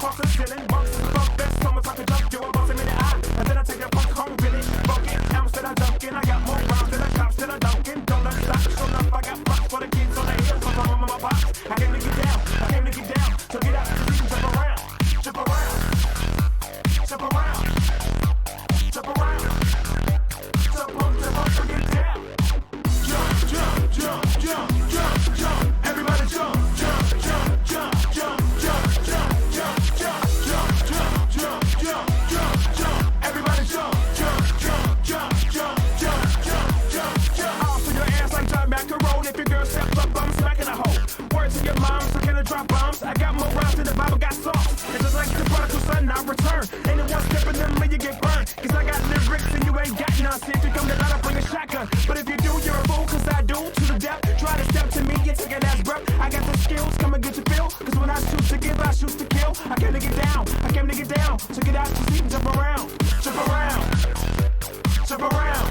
across the ceiling. Bumps in the bump best, someone talk a jump, you a boss him in the eye. And then I take that punk home, really. Fuck it, I'm still a dunkin'. I got more rounds than a cop, still a dunkin'. Don't let me stop, show enough, I got props for the kids on the hills. I'm from my box. I came to get down, I came to get down. So get out, cause you can jump around, jump around, jump around, jump around, jump up, so get down. Jump, jump, jump, jump, jump, jump. Everybody jump, jump, jump, jump, jump, jump, jump, jump, jump, jump, jump, jump, jump, jump. Everybody jump, jump, jump, jump, jump, jump, jump, jump, jump. Off to your ass like John Macaron. If your girl steps up, I'm smacking a hoe. Word to your mom, so can I drop bombs? I got more rounds than the Bible got sauce. And just like the prodigal son, I return. Ain't no one stepping them when you get burned. Cause I got lyrics and you ain't got none. See if you come to line, I bring a shotgun. But if you do, you're a fool, cause I do to the death. Try to step to me, you take an ass breath. I got the skills, come and get your fill. Cause when I shoot to give, I shoot to kill. I came to get down, I came to get down. So get out your seat and jump around, jump around, jump around,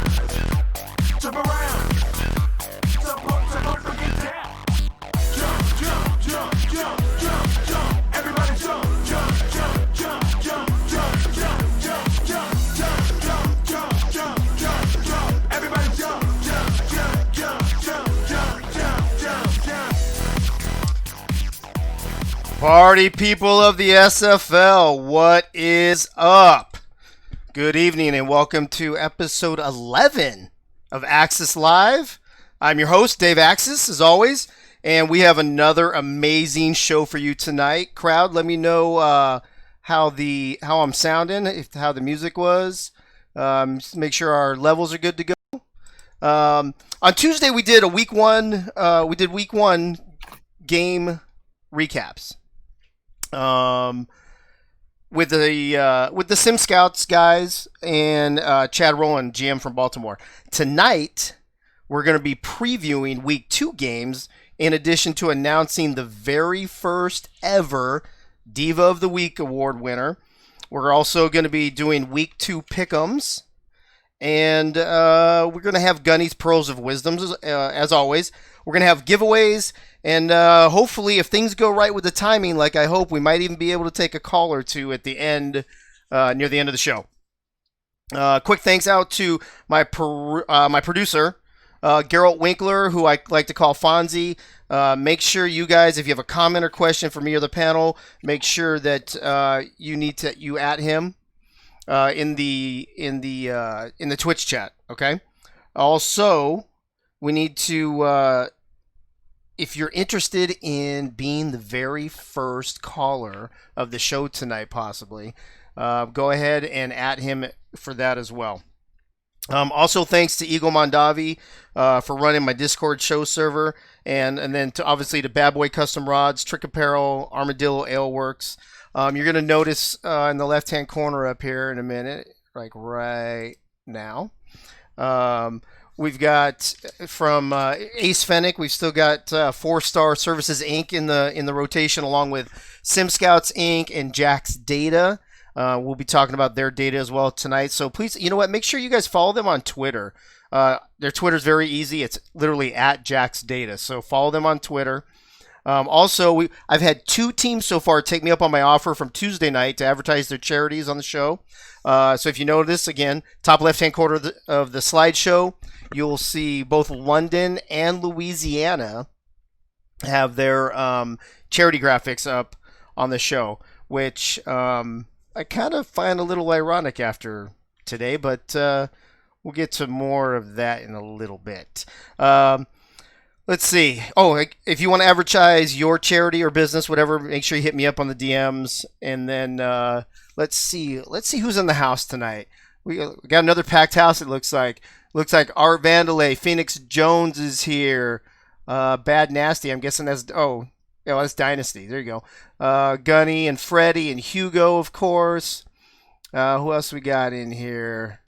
jump around, jump up, and get down. Jump, jump, jump, jump, jump, jump. Everybody jump, jump, jump, jump, jump, jump, jump, jump, jump, jump, jump, jump, jump, jump. Everybody jump, jump, jump, jump, jump, jump, jump, jump. Party people of the SFL, what is up? Good evening and welcome to episode 11 of Axis Live. I'm your host, Dave Axis, as always, and we have another amazing show for you tonight. Crowd, let me know how I'm sounding, how the music was. Make sure our levels are good to go. On Tuesday, we did week one game recaps. With the Sim Scouts guys and Chad Rowland, GM from Baltimore. Tonight, we're going to be previewing week 2 games in addition to announcing the very first ever Diva of the Week award winner. We're also going to be doing week 2 pick'ems. And we're going to have Gunny's Pearls of Wisdom, as always. We're going to have giveaways. And hopefully, if things go right with the timing, like I hope, we might even be able to take a call or two at the end, near the end of the show. Quick thanks out to my producer, Geralt Winkler, who I like to call Fonzie. Make sure you guys, if you have a comment or question for me or the panel, make sure that you at him in the Twitch chat. Okay. Also, we need to. If you're interested in being the very first caller of the show tonight, possibly, go ahead and at him for that as well. Also, thanks to Eagle Mondavi for running my Discord show server, and then obviously to Bad Boy Custom Rods, Trick Apparel, Armadillo Ale Works. You're going to notice in the left-hand corner up here in a minute, like right now. We've got from Ace Fennec. We've still got 4 Star Services Inc. in the rotation, along with Sim Scouts Inc. and Jack's Data. We'll be talking about their data as well tonight. So please, you know what? Make sure you guys follow them on Twitter. Their Twitter's very easy. It's literally at Jack's Data. So follow them on Twitter. Also, I've had 2 teams so far take me up on my offer from Tuesday night to advertise their charities on the show. So if you notice, again, top left-hand corner of the slideshow, you'll see both London and Louisiana have their charity graphics up on the show, which I kind of find a little ironic after today, but we'll get to more of that in a little bit. Let's see. Oh, if you want to advertise your charity or business, whatever, make sure you hit me up on the DMs. And then let's see who's in the house tonight. We got another packed house. It looks like Art Vandalay, Phoenix Jones is here. Bad Nasty. I'm guessing that's that's Dynasty. There you go. Gunny and Freddie and Hugo, of course. Who else we got in here?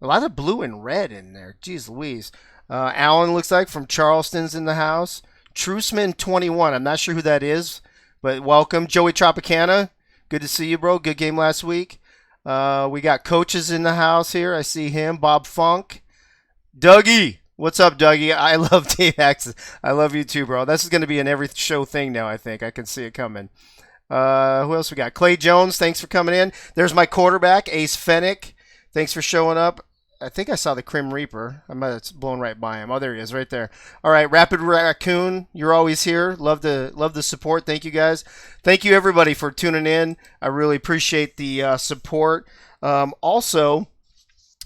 A lot of blue and red in there. Jeez Louise. Alan looks like from Charleston's in the house. Truceman 21. I'm not sure who that is, but welcome. Joey Tropicana. Good to see you, bro. Good game last week. We got coaches in the house here. I see him. Bob Funk. Dougie. What's up, Dougie? I love Dave Axis. I love you too, bro. This is going to be an every show thing now, I think. I can see it coming. Who else we got? Clay Jones, thanks for coming in. There's my quarterback, Ace Fennick. Thanks for showing up. I think I saw the Crim Reaper. I might have blown right by him. Oh, there he is, right there. All right, Rapid Raccoon, you're always here. Love the support. Thank you guys. Thank you everybody for tuning in. I really appreciate the support. Also,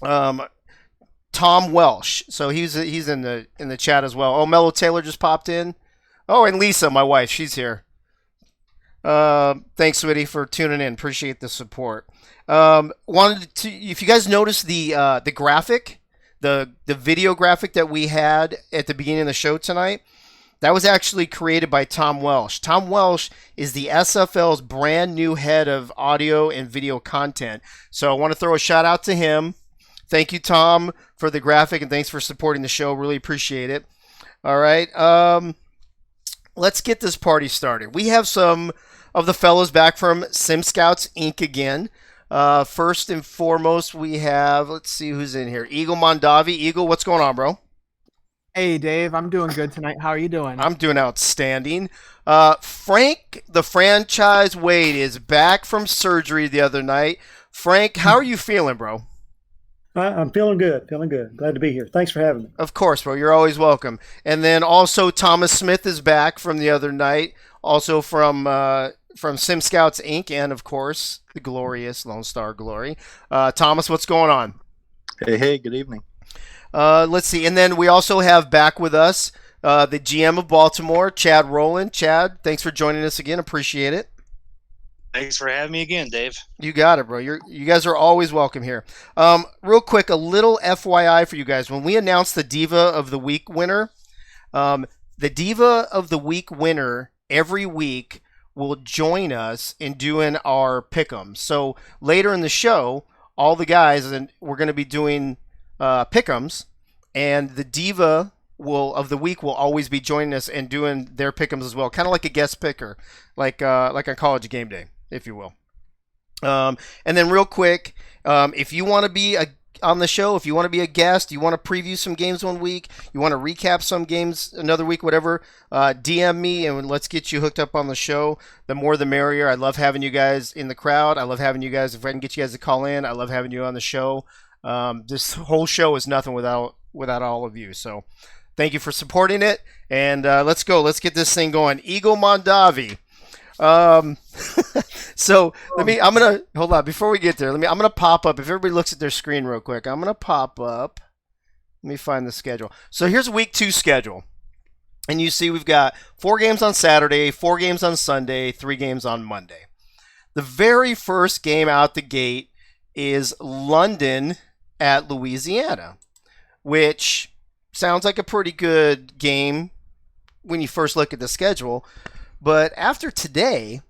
Tom Welsh. So he's in the chat as well. Oh, Mello Taylor just popped in. Oh, and Lisa, my wife, she's here. Thanks, Sweetie, for tuning in. Appreciate the support. Wanted to, if you guys noticed the graphic, the video graphic that we had at the beginning of the show tonight, that was actually created by Tom Welsh. Tom Welsh is the SFL's brand new head of audio and video content. So I want to throw a shout out to him. Thank you, Tom, for the graphic, and thanks for supporting the show. Really appreciate it. All right. Let's get this party started. We have some of the fellows back from Sim Scouts Inc. again. First and foremost, we have, let's see who's in here. Eagle Mondavi. Eagle, what's going on, bro? Hey, Dave. I'm doing good tonight. How are you doing? I'm doing outstanding. Frank, the franchise Wade, is back from surgery the other night. Frank, how are you feeling, bro? I'm feeling good. Feeling good. Glad to be here. Thanks for having me. Of course, bro. You're always welcome. And then also Thomas Smith is back from the other night, also from Sim Scouts Inc. and of course the glorious Lone Star Glory. Thomas, what's going on? Hey, good evening. Let's see. And then we also have back with us the GM of Baltimore, Chad Rowland. Chad, thanks for joining us again. Appreciate it. Thanks for having me again, Dave. You got it, bro. You guys are always welcome here. Real quick, a little FYI for you guys. When we announced the Diva of the Week winner, the Diva of the Week winner every week will join us in doing our pick'ems. So later in the show, all the guys, and we're going to be doing pick'ems, and the Diva of the week will always be joining us and doing their pick'ems as well, kind of like a guest picker, like on College Game Day, if you will. And then real quick, if you want to be on the show, if you want to be a guest, you want to preview some games one week, you want to recap some games another week, whatever, DM me and let's get you hooked up on the show. The more the merrier. I love having you guys in the crowd. I love having you guys, if I can get you guys to call in, I love having you on the show. This whole show is nothing without all of you. So thank you for supporting it. And let's go. Let's get this thing going. Eagle Mondavi. So I'm gonna hold on before we get there. I'm gonna pop up. If everybody looks at their screen real quick, I'm gonna pop up. Let me find the schedule. So here's week 2 schedule, and you see we've got 4 games on Saturday, 4 games on Sunday, 3 games on Monday. The very first game out the gate is London at Louisiana, which sounds like a pretty good game when you first look at the schedule. But after today,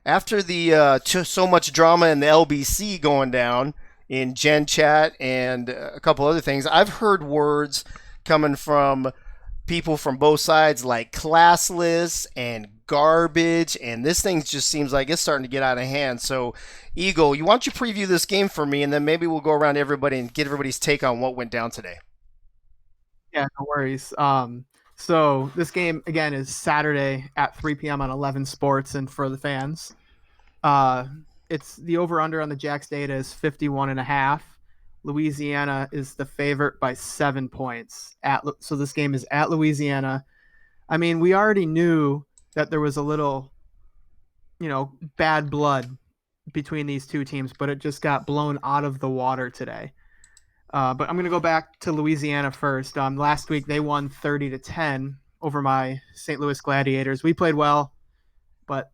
after the so much drama in the LBC going down in Gen Chat and a couple other things, I've heard words coming from people from both sides like classless and garbage, and this thing just seems like it's starting to get out of hand. So, Eagle, why don't you preview this game for me, and then maybe we'll go around to everybody and get everybody's take on what went down today. Yeah, no worries. So this game, again, is Saturday at 3 p.m. on 11 Sports, and for the fans, it's the over-under on the Jax data is 51.5. Louisiana is the favorite by 7 points. So this game is at Louisiana. I mean, we already knew that there was a little, bad blood between these two teams, but it just got blown out of the water today. But I'm going to go back to Louisiana first. Last week, they won 30-10 over my St. Louis Gladiators. We played well, but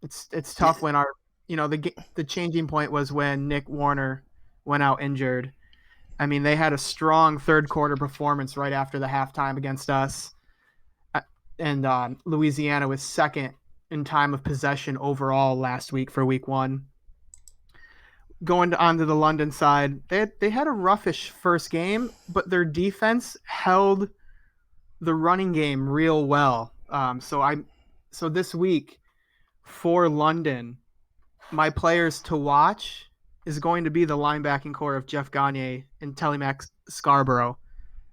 it's tough when the changing point was when Nick Warner went out injured. I mean, they had a strong third quarter performance right after the halftime against us. And Louisiana was second in time of possession overall last week for week 1. Going onto the London side, they had a roughish first game, but their defense held the running game real well. So this week for London, my players to watch is going to be the linebacking core of Jeff Gagne and Telemax Scarborough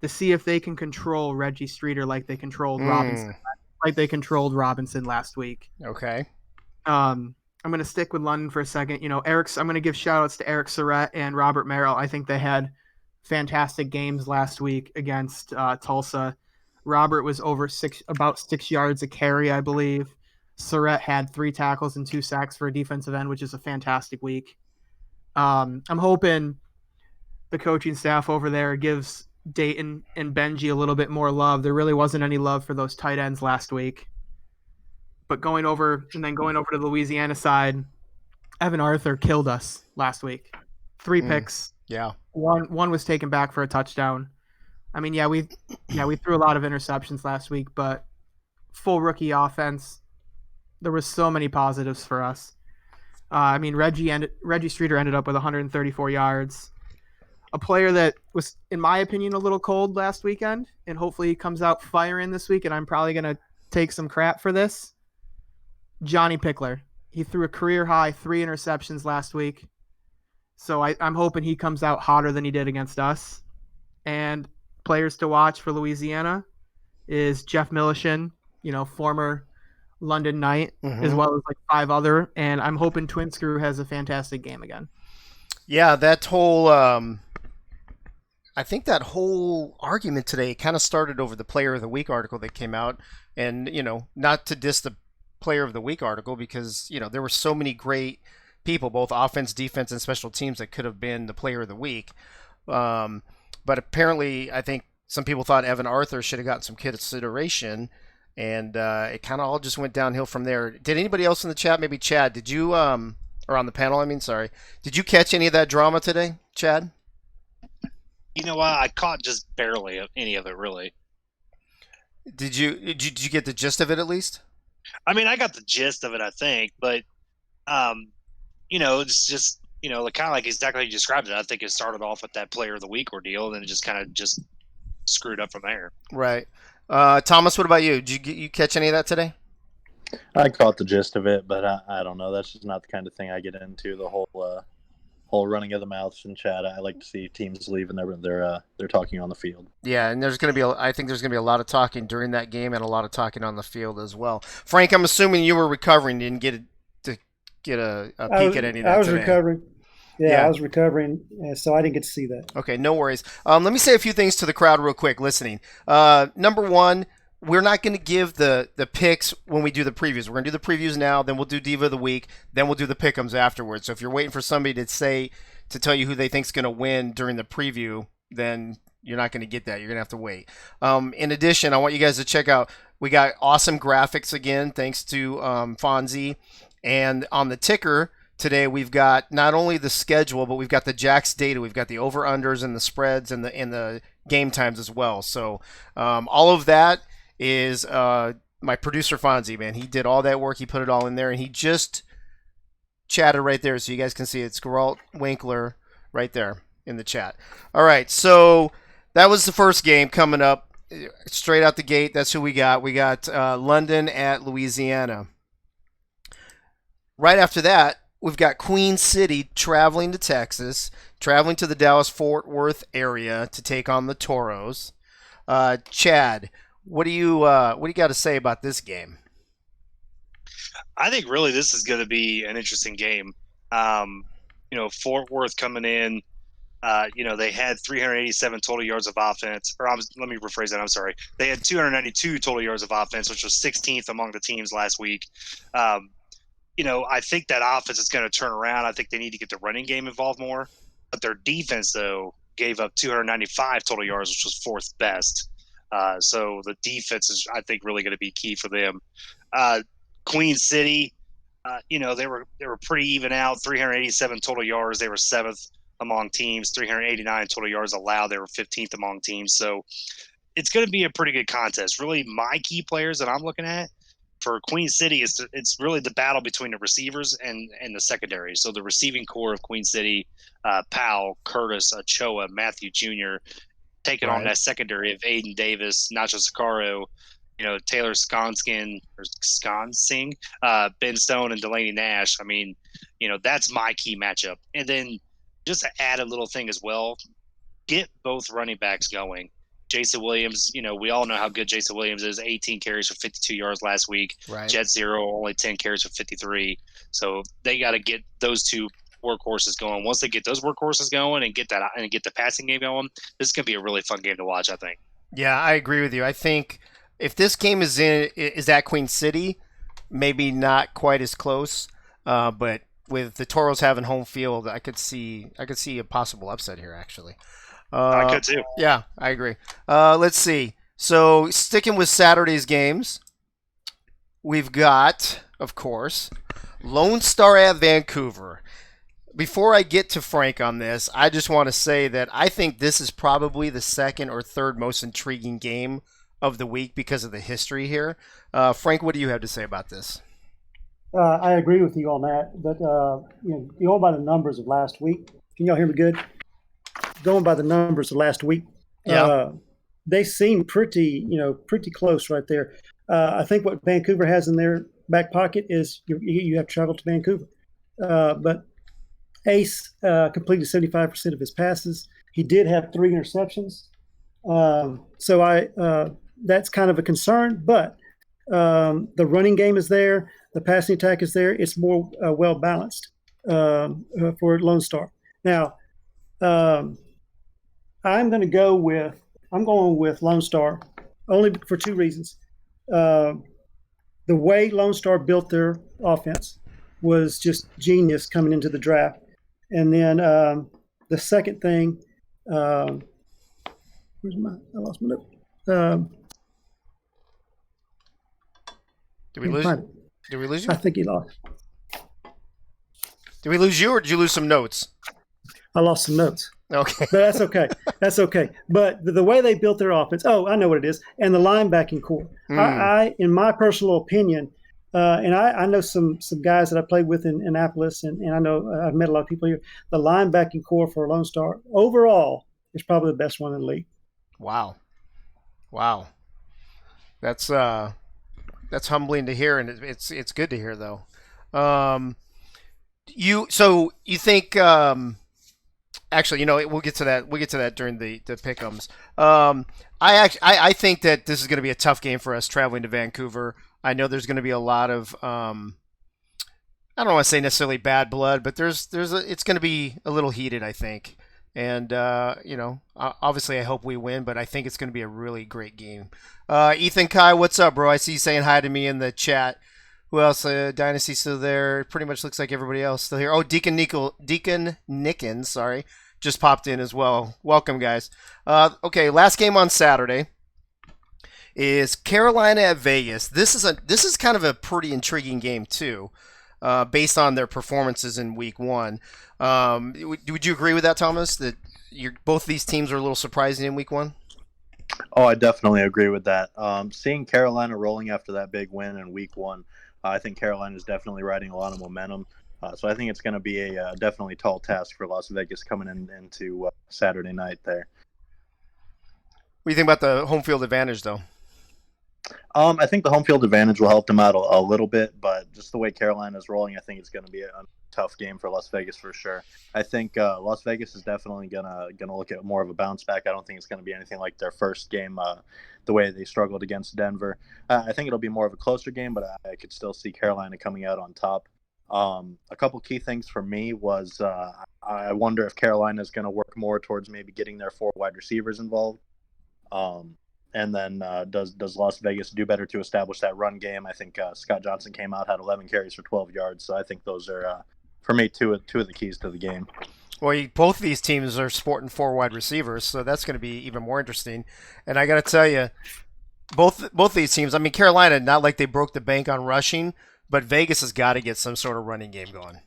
to see if they can control Reggie Streeter like they controlled Robinson last week. Okay. I'm going to stick with London for a second. I'm going to give shout outs to Eric Surratt and Robert Merrill. I think they had fantastic games last week against Tulsa. Robert was about 6 yards a carry, I believe. Surratt had 3 tackles and 2 sacks for a defensive end, which is a fantastic week. I'm hoping the coaching staff over there gives Dayton and Benji a little bit more love. There really wasn't any love for those tight ends last week. But going over to the Louisiana side, Evan Arthur killed us last week. 3 picks. Yeah. One was taken back for a touchdown. I mean, we threw a lot of interceptions last week, but full rookie offense. There was so many positives for us. Reggie Streeter ended up with 134 yards. A player that was, in my opinion, a little cold last weekend, and hopefully he comes out firing this week, and I'm probably going to take some crap for this. Johnny Pickler. He threw a career-high 3 interceptions last week. So I'm hoping he comes out hotter than he did against us. And players to watch for Louisiana is Jeff Millichin, former London Knight, as well as 5 other. And I'm hoping Twin Screw has a fantastic game again. Yeah, that whole I think that whole argument today kind of started over the Player of the Week article that came out. And, not to diss the Player of the Week article because, there were so many great people, both offense, defense, and special teams that could have been the Player of the Week. But apparently, I think some people thought Evan Arthur should have gotten some consideration, and it kind of all just went downhill from there. Did anybody else in the chat, maybe Chad, did you, or on the panel, did you catch any of that drama today, Chad? You know what? I caught just barely any of it, really. Did you get the gist of it at least? I mean, I got the gist of it, I think, but, it's just, kind of like exactly how you described it. I think it started off with that Player of the Week ordeal, and then it just kind of just screwed up from there. Right. Thomas, what about you? Did you catch any of that today? I caught the gist of it, but I don't know. That's just not the kind of thing I get into. The whole running of the mouths in chat. I like to see teams leave and they're talking on the field. Yeah, and I think there's gonna be a lot of talking during that game and a lot of talking on the field as well. Frank, I'm assuming you were recovering, didn't get a peek at any of that. I was today. recovering. Yeah, I was recovering, so I didn't get to see that. Okay, no worries. Let me say a few things to the crowd real quick listening. Number one, we're not going to give the picks when we do the previews. We're going to do the previews now, then we'll do Diva of the Week, then we'll do the pick'ems afterwards. So if you're waiting for somebody to tell you who they think's going to win during the preview, then you're not going to get that. You're going to have to wait. In addition, I want you guys to check out, we got awesome graphics again, thanks to Fonzie. And on the ticker today, we've got not only the schedule, but we've got the Jacks data. We've got the over-unders and the spreads and the game times as well. So all of that is my producer Fonzie, man. He did all that work. He put it all in there, and he just chatted right there so you guys can see it. Geralt Winkler right there in the chat. All right, so that was the first game coming up. Straight out the gate, that's who we got. We got London at Louisiana. Right after that, we've got Queen City traveling to Texas, traveling to the Dallas-Fort Worth area to take on the Toros. Chad, what do you got to say about this game? I think really this is going to be an interesting game. Fort Worth coming in, they had 387 total yards of offense. Let me rephrase that. I'm sorry. They had 292 total yards of offense, which was 16th among the teams last week. I think that offense is going to turn around. I think they need to get the running game involved more. But their defense, though, gave up 295 total yards, which was 4th best. So the defense is, I think, really going to be key for them. Queen City, they were pretty even out. 387 total yards. They were 7th among teams. 389 total yards allowed. They were 15th among teams. So it's going to be a pretty good contest. Really, my key players that I'm looking at for Queen City it's really the battle between the receivers and the secondary. So the receiving core of Queen City, Powell, Curtis, Ochoa, Matthew Jr., taking on that secondary of Aiden Davis, Nacho Sicaro, Taylor Skonsing, Ben Stone, and Delaney Nash. I mean, that's my key matchup. And then just to add a little thing as well, get both running backs going. Jason Williams, we all know how good Jason Williams is. 18 carries for 52 yards last week. Right. Jet Zero, only 10 carries for 53. So they got to get those two workhorses going. Once they get those workhorses going and get the passing game going, this is going to be a really fun game to watch, I think. Yeah, I agree with you. I think if this game is at Queen City, maybe not quite as close, but with the Toros having home field, I could see a possible upset here, actually. I could too. Yeah, I agree. Let's see. So sticking with Saturday's games, we've got, of course, Lone Star at Vancouver. Before I get to Frank on this, I just want to say that I think this is probably the second or third most intriguing game of the week because of the history here. Frank, what do you have to say about this? I agree with you on that, but going by the numbers of last week, can y'all hear me good? Going by the numbers of last week, they seem pretty close right there. I think what Vancouver has in their back pocket is you have to travel to Vancouver, but Ace completed 75% of his passes. He did have 3 interceptions, so that's kind of a concern. But the running game is there, the passing attack is there. It's more well balanced for Lone Star. Now, I'm going with Lone Star only for 2 reasons. The way Lone Star built their offense was just genius coming into the draft. And then the second thing, I lost my note. Did we lose you? I think he lost. Did we lose you, or did you lose some notes? I lost some notes. Okay. But that's okay. That's okay. But the way they built their offense, I know what it is, and the linebacking core. I in my personal opinion, and I know some guys that I played with in Annapolis, and I know I've met a lot of people here. The linebacking core for Lone Star overall is probably the best one in the league. Wow. That's humbling to hear, and it's good to hear though. You think actually, we'll get to that. We'll get to that during the pick'ems. I think that this is going to be a tough game for us traveling to Vancouver. I know there's going to be a lot of I don't want to say necessarily bad blood, but it's going to be a little heated, I think. And obviously I hope we win, but I think it's going to be a really great game. Ethan Kai, what's up, bro? I see you saying hi to me in the chat. Who else? Dynasty still there. Pretty much looks like everybody else still here. Oh, Deacon Nickens, sorry, just popped in as well. Welcome, guys. Okay, last game on Saturday is Carolina at Vegas. This is kind of a pretty intriguing game too, based on their performances in Week 1. Would you agree with that, Thomas? That both these teams are a little surprising in Week 1? Oh, I definitely agree with that. Seeing Carolina rolling after that big win in Week 1. I think Carolina is definitely riding a lot of momentum. So I think it's going to be a definitely tall task for Las Vegas coming into Saturday night there. What do you think about the home field advantage, though? I think the home field advantage will help them out a little bit, but just the way Carolina is rolling, I think it's going to be a tough game for Las Vegas for sure. I think Las Vegas is definitely gonna look at more of a bounce back. I don't think it's going to be anything like their first game, the way they struggled against Denver. I think it'll be more of a closer game, but I could still see Carolina coming out on top. A couple key things for me was I wonder if Carolina is going to work more towards maybe getting their 4 wide receivers involved. And then does Las Vegas do better to establish that run game? I think Scott Johnson came out, had 11 carries for 12 yards. So I think those are, for me, two of the keys to the game. Well, both of these teams are sporting 4 wide receivers, so that's going to be even more interesting. And I got to tell you, both these teams, I mean, Carolina, not like they broke the bank on rushing, but Vegas has got to get some sort of running game going.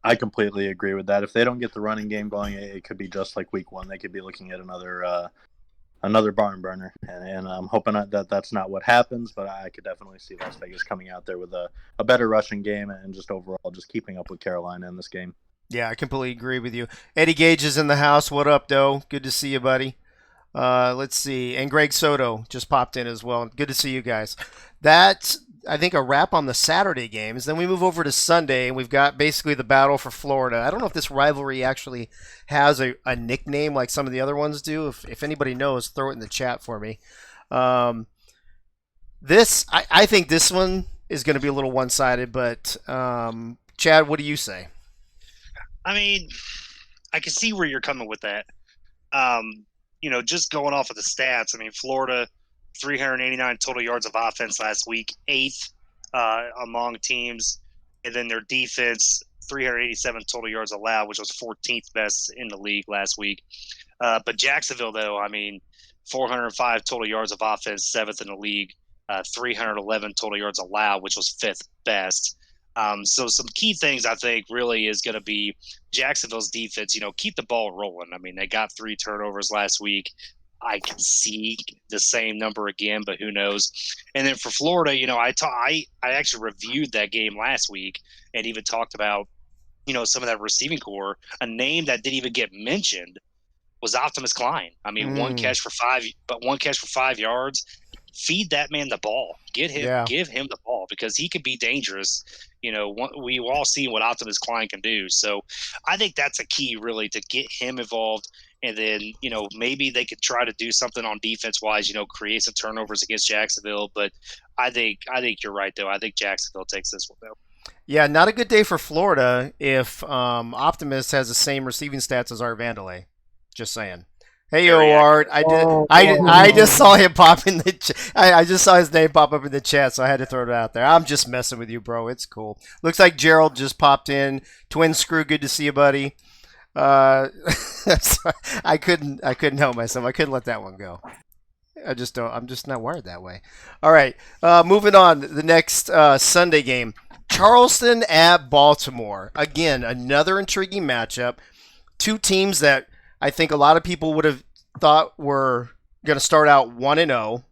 I completely agree with that. If they don't get the running game going, it could be just like Week 1. They could be looking at another barn burner, and I'm hoping that that's not what happens, but I could definitely see Las Vegas coming out there with a better rushing game and just overall just keeping up with Carolina in this game. Yeah, I completely agree with you. Eddie Gage is in the house. What up, Doe? Good to see you, buddy. Let's see. And Greg Soto just popped in as well. Good to see you guys. That I think, a wrap on the Saturday games. Then we move over to Sunday, and we've got basically the battle for Florida. I don't know if this rivalry actually has a nickname like some of the other ones do. If anybody knows, throw it in the chat for me. I think this one is going to be a little one-sided, but Chad, what do you say? I mean, I can see where you're coming with that. Just going off of the stats, I mean, Florida, 389 total yards of offense last week, 8th among teams. And then their defense, 387 total yards allowed, which was 14th best in the league last week. But Jacksonville, though, I mean, 405 total yards of offense, 7th in the league, 311 total yards allowed, which was 5th best. So some key things I think really is going to be Jacksonville's defense, keep the ball rolling. I mean, they got 3 turnovers last week. I can see the same number again, but who knows? And then for Florida, I actually reviewed that game last week and even talked about, some of that receiving core. A name that didn't even get mentioned was Optimus Klein. I mean, one catch for 5 yards. Feed that man the ball. Give him the ball because he could be dangerous. We've all seen what Optimus Klein can do. So I think that's a key really to get him involved. And then, maybe they could try to do something on defense wise, create some turnovers against Jacksonville. But I think you're right, though. I think Jacksonville takes this one, though. Yeah, not a good day for Florida if Optimus has the same receiving stats as Art Vandelay. Just saying. Hey, yo, Art. I just saw him pop in the I just saw his name pop up in the chat, so I had to throw it out there. I'm just messing with you, bro. It's cool. Looks like Gerald just popped in. Twin Screw, good to see you, buddy. I couldn't help myself. I couldn't let that one go. I'm just not wired that way. All right. Moving on. The next Sunday game. Charleston at Baltimore. Again, another intriguing matchup. Two teams that I think a lot of people would have thought were going to start out 1-0.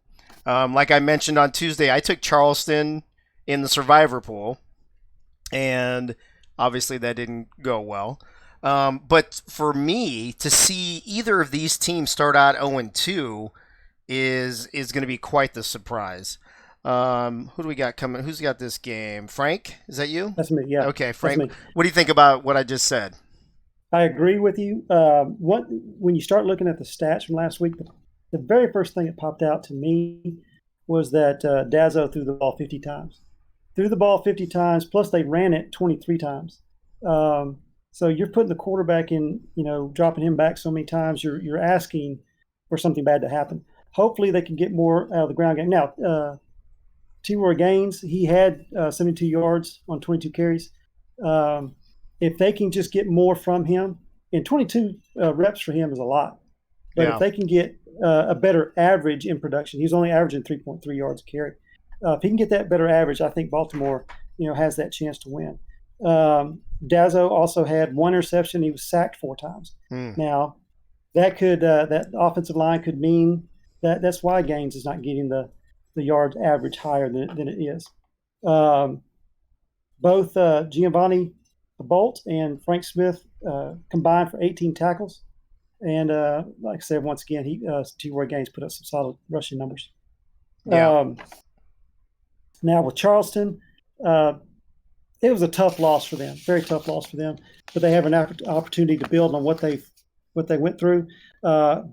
Like I mentioned on Tuesday, I took Charleston in the survivor pool, and obviously that didn't go well. But for me, to see either of these teams start out 0-2 is going to be quite the surprise. Who do we got coming? Who's got this game? Frank? Is that you? That's me, yeah. Okay, Frank. What do you think about what I just said? I agree with you. When you start looking at the stats from last week, the very first thing that popped out to me was that Dazzo threw the ball 50 times. Threw the ball 50 times, plus they ran it 23 times. So you're putting the quarterback in, dropping him back so many times, you're asking for something bad to happen. Hopefully they can get more out of the ground game. Now, T-Roy Gaines, he had 72 yards on 22 carries. If they can just get more from him, and 22 reps for him is a lot. But if they can get a better average in production, he's only averaging 3.3 yards a carry. If he can get that better average, I think Baltimore, has that chance to win. Dazzo also had 1 interception. He was sacked 4 times. Now, that could that offensive line could mean that's why Gaines is not getting the yards average higher than it is. Both Giovanni Bolt and Frank Smith combined for 18 tackles. And like I said, once again, T-Roy Gaines put up some solid rushing numbers. Yeah. Now with Charleston, it was a tough loss for them, very tough loss for them. But they have an opportunity to build on what they went through,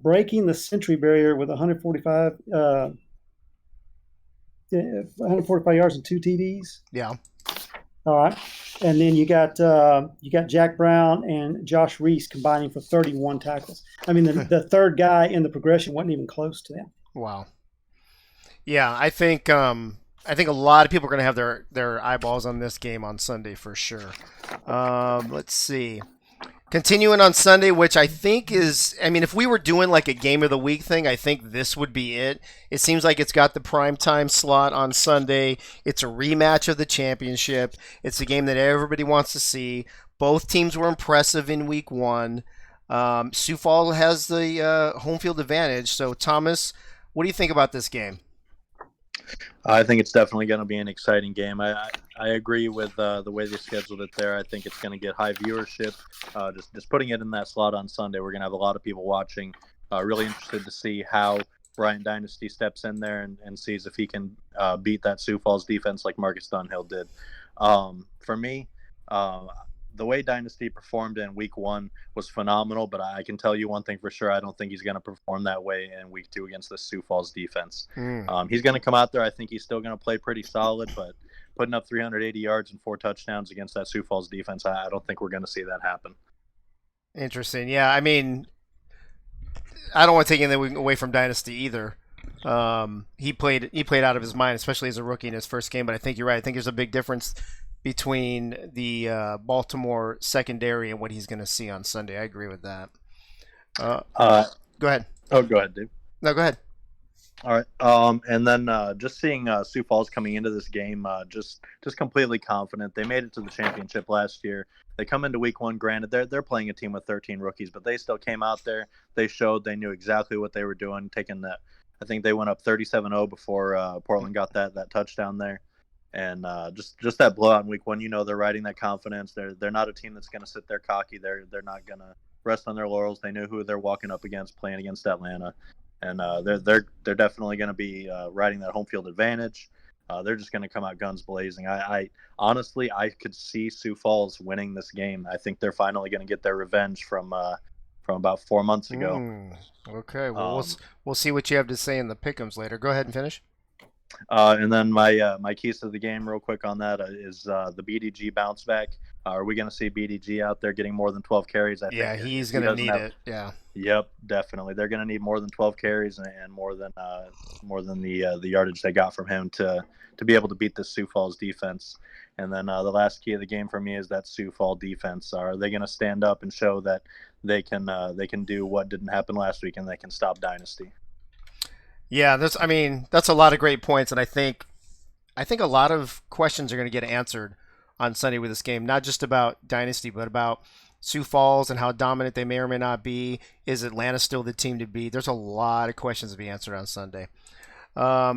breaking the century barrier with 145 yards and 2 TDs. Yeah. All right, and then you got Jack Brown and Josh Reese combining for 31 tackles. I mean, the third guy in the progression wasn't even close to them. Wow. Yeah, I think a lot of people are going to have their eyeballs on this game on Sunday for sure. Let's see. Continuing on Sunday, which I think is, if we were doing like a game of the week thing, I think this would be it. It seems like it's got the primetime slot on Sunday. It's a rematch of the championship. It's a game that everybody wants to see. Both teams were impressive in week 1. Sioux Falls has the home field advantage. So, Thomas, what do you think about this game? I think it's definitely going to be an exciting game. I agree with the way they scheduled it there. I think it's going to get high viewership. Just putting it in that slot on Sunday, we're going to have a lot of people watching. Really interested to see how Bryant Dynasty steps in there and sees if he can beat that Sioux Falls defense like Marcus Dunhill did. For me, the way Dynasty performed in week 1 was phenomenal, but I can tell you one thing for sure. I don't think he's going to perform that way in week 2 against the Sioux Falls defense. He's going to come out there. I think he's still going to play pretty solid, but putting up 380 yards and 4 touchdowns against that Sioux Falls defense, I don't think we're going to see that happen. Interesting. Yeah, I mean, I don't want to take anything away from Dynasty either. He played out of his mind, especially as a rookie in his first game. But I think you're right. I think there's a big difference between the Baltimore secondary and what he's going to see on Sunday. I agree with that. Go ahead. Oh, go ahead, dude. No, go ahead. All right. And then just seeing Sioux Falls coming into this game, just completely confident. They made it to the championship last year. They come into week 1. Granted, they're playing a team with 13 rookies, but they still came out there. They showed they knew exactly what they were doing. Taking that, I think they went up 37-0 before Portland got that touchdown there. And just that blowout in week 1, they're riding that confidence. They're not a team that's going to sit there cocky. They're not going to rest on their laurels. They knew who they're walking up against, playing against Atlanta, and they're definitely going to be riding that home field advantage. They're just going to come out guns blazing. I honestly could see Sioux Falls winning this game. I think they're finally going to get their revenge from about 4 months ago. Okay, well we'll see what you have to say in the pick'ems later. Go ahead and finish. And then my keys to the game real quick on that is the BDG bounce back. Are we going to see BDG out there getting more than 12 carries? I think he's going to need it. Yeah. Yep, definitely. They're going to need more than 12 carries and more than the yardage they got from him to be able to beat the Sioux Falls defense. And then the last key of the game for me is that Sioux Falls defense. Are they going to stand up and show that they can do what didn't happen last week and they can stop Dynasty? Yeah, that's a lot of great points, and I think a lot of questions are going to get answered on Sunday with this game, not just about Dynasty, but about Sioux Falls and how dominant they may or may not be. Is Atlanta still the team to beat? There's a lot of questions to be answered on Sunday. Let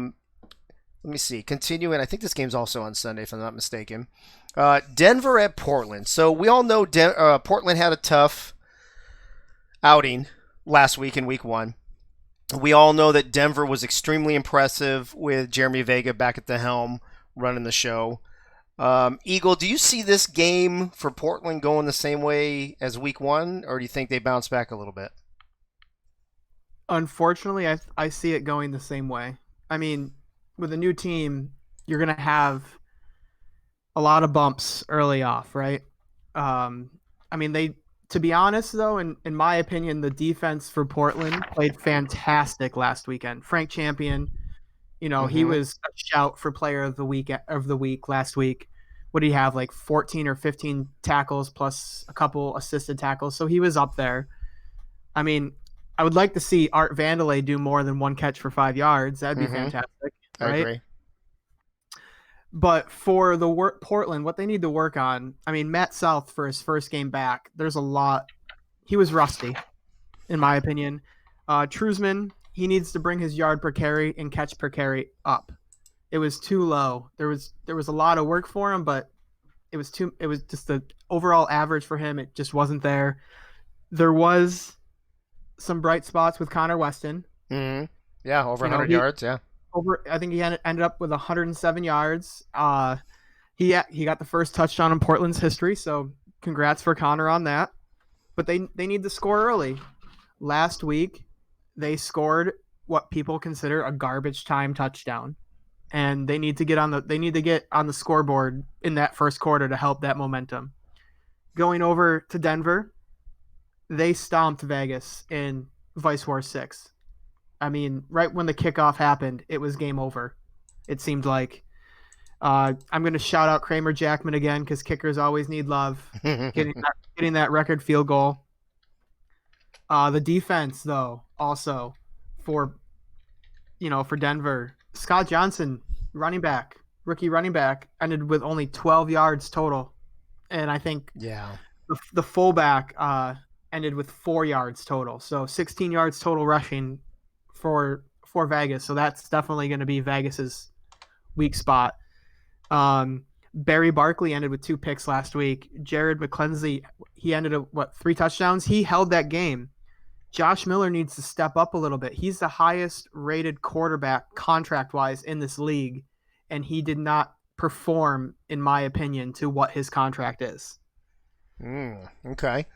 me see. Continuing, I think this game's also on Sunday, if I'm not mistaken. Denver at Portland. So we all know Portland had a tough outing last week in week 1. We all know that Denver was extremely impressive with Jeremy Vega back at the helm running the show. Eagle, do you see this game for Portland going the same way as week 1, or do you think they bounce back a little bit? Unfortunately, I see it going the same way. I mean, with a new team, you're going to have a lot of bumps early off, right? To be honest, though, in my opinion, the defense for Portland played fantastic last weekend. Frank Champion, he was a shout for player of the week last week. What did he have, like 14 or 15 tackles plus a couple assisted tackles? So he was up there. I mean, I would like to see Art Vandelay do more than 1 catch for 5 yards. That'd be fantastic, right? I agree. But for the Portland, what they need to work on, Matt South for his first game back, there's a lot. He was rusty, in my opinion. Truzman, he needs to bring his yard per carry and catch per carry up. It was too low. There was a lot of work for him, but it was just the overall average for him. It just wasn't there. There was some bright spots with Connor Weston. Mm-hmm. Yeah, over 100 yards. Yeah. I think he ended up with 107 yards. He got the first touchdown in Portland's history, so congrats for Connor on that. But they need to score early. Last week, they scored what people consider a garbage time touchdown, and they need to get on the scoreboard in that first quarter to help that momentum. Going over to Denver, they stomped Vegas in Vice War 6. Right when the kickoff happened, it was game over. It seemed like. I'm going to shout out Kramer Jackman again because kickers always need love. getting that record field goal. The defense, though, also for Denver, Scott Johnson, rookie running back, ended with only 12 yards total, and I think the fullback ended with 4 yards total, so 16 yards total rushing for Vegas. So that's definitely going to be Vegas's weak spot. Barry Barkley ended with 2 picks last week. Jared McClensley, he ended up 3 touchdowns. He held that game. Josh Miller needs to step up a little bit. He's the highest rated quarterback contract-wise in this league, and he did not perform, in my opinion, to what his contract is. Okay.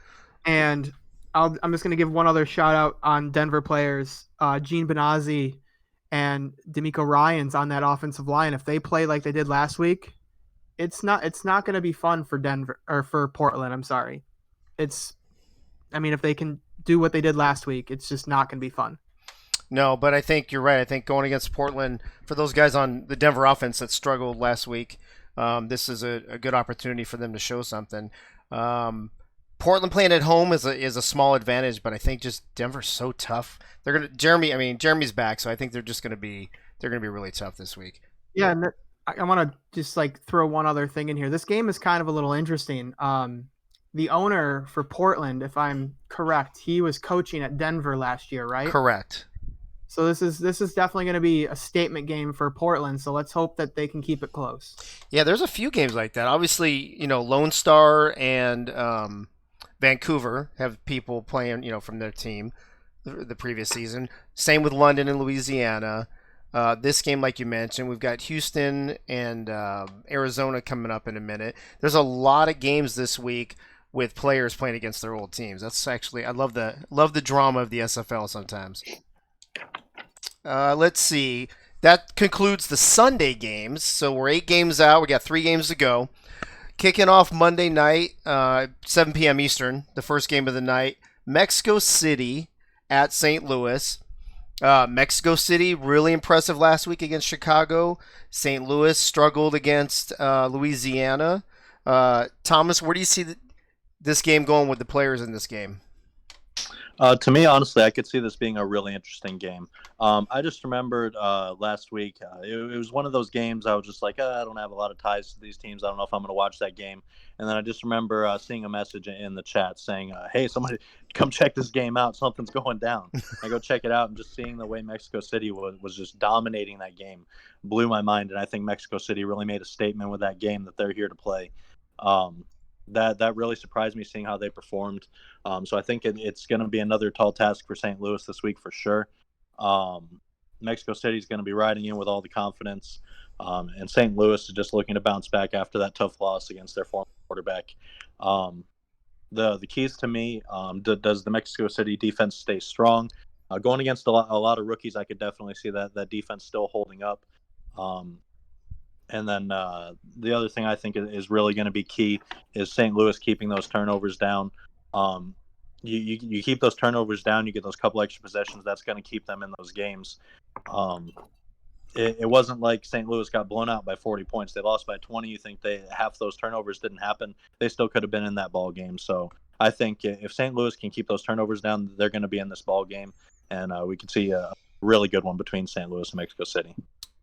And I'm just going to give one other shout out on Denver players. Gene Benazzi and D'Amico Ryans on that offensive line. If they play like they did last week, it's not going to be fun for Denver or for Portland. I'm sorry. If they can do what they did last week, it's just not going to be fun. No, but I think you're right. I think going against Portland, for those guys on the Denver offense that struggled last week, this is a good opportunity for them to show something. Portland playing at home is a small advantage, but I think just Denver's so tough. Jeremy's back, so I think they're gonna be really tough this week. Yeah, and I want to just throw one other thing in here. This game is kind of a little interesting. The owner for Portland, if I'm correct, he was coaching at Denver last year, right? Correct. So this is definitely going to be a statement game for Portland. So let's hope that they can keep it close. Yeah, there's a few games like that. Obviously, Lone Star and Vancouver have people playing, from their team the previous season. Same with London and Louisiana. This game, like you mentioned, we've got Houston and Arizona coming up in a minute. There's a lot of games this week with players playing against their old teams. That's actually, I love the drama of the SFL sometimes. Let's see. That concludes the Sunday games. So we're 8 games out. We got 3 games to go. Kicking off Monday night, 7 p.m. Eastern, the first game of the night. Mexico City at St. Louis. Mexico City, really impressive last week against Chicago. St. Louis struggled against Louisiana. Thomas, where do you see this game going with the players in this game? To me, honestly, I could see this being a really interesting game. I just remembered last week, it was one of those games I was just like, I don't have a lot of ties to these teams. I don't know if I'm going to watch that game. And then I just remember seeing a message in the chat saying, hey, somebody come check this game out. Something's going down. I go check it out, and just seeing the way Mexico City was just dominating that game blew my mind. And I think Mexico City really made a statement with that game that they're here to play. That really surprised me, seeing how they performed. So I think it's going to be another tall task for St. Louis this week for sure. Mexico City is going to be riding in with all the confidence, and St. Louis is just looking to bounce back after that tough loss against their former quarterback. The keys to me, does the Mexico City defense stay strong? Going against a lot of rookies, I could definitely see that defense still holding up. And then the other thing I think is really going to be key is St. Louis keeping those turnovers down. You keep those turnovers down, you get those couple extra possessions. That's going to keep them in those games. It wasn't like St. Louis got blown out by 40 points. They lost by 20. You think half those turnovers didn't happen? They still could have been in that ball game. So I think if St. Louis can keep those turnovers down, they're going to be in this ball game, and we can see a really good one between St. Louis and Mexico City.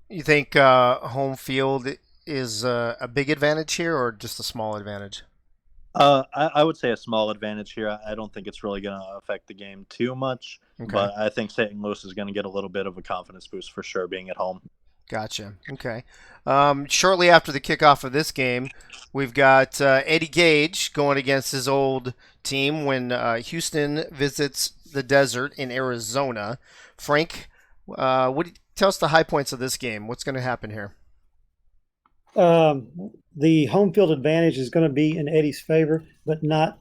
You think home field is a big advantage here, or just a small advantage? I would say a small advantage here. I don't think it's really going to affect the game too much, but I think St. Louis is going to get a little bit of a confidence boost for sure being at home. Gotcha. Okay. Shortly after the kickoff of this game, we've got Eddie Gage going against his old team when Houston visits the desert in Arizona. Frank, tell us the high points of this game. What's going to happen here? The home field advantage is going to be in Eddie's favor, but not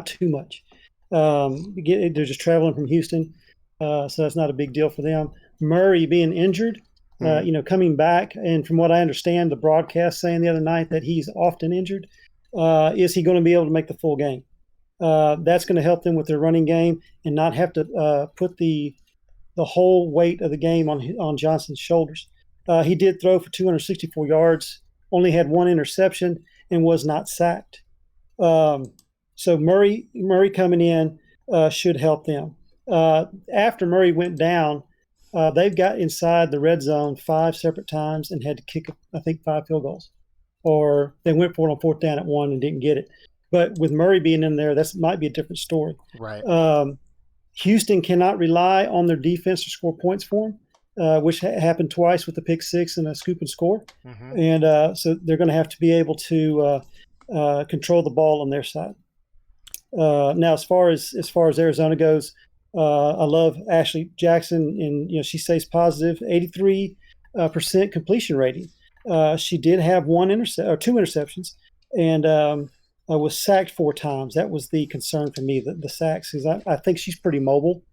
too much. They're just traveling from Houston, so that's not a big deal for them. Murray being injured, coming back, and from what I understand, the broadcast saying the other night that he's often injured. Is he going to be able to make the full game? That's going to help them with their running game and not have to put the whole weight of the game on Johnson's shoulders. He did throw for 264 yards, only had 1 interception, and was not sacked. So Murray coming in should help them. After Murray went down, they've got inside the red zone 5 separate times and had to kick, I think, 5 field goals. Or they went for it on 4th down at 1 and didn't get it. But with Murray being in there, that might be a different story. Right. Houston cannot rely on their defense to score points for them, which happened twice with the pick 6 and a scoop and score. Mm-hmm. And so they're going to have to be able to control the ball on their side. Now, as far as Arizona goes, I love Ashley Jackson, and she stays positive, 83% completion rating. She did have two interceptions, and was sacked 4 times. That was the concern for me, the sacks, because I think she's pretty mobile,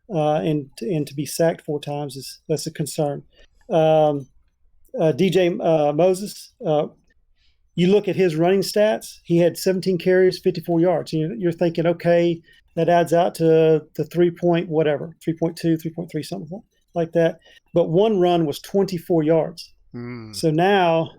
and to be sacked 4 times that's a concern. DJ Moses, you look at his running stats, he had 17 carries, 54 yards. And you're thinking, okay, that adds out to the 3.2, 3.3, something like that. But one run was 24 yards. So now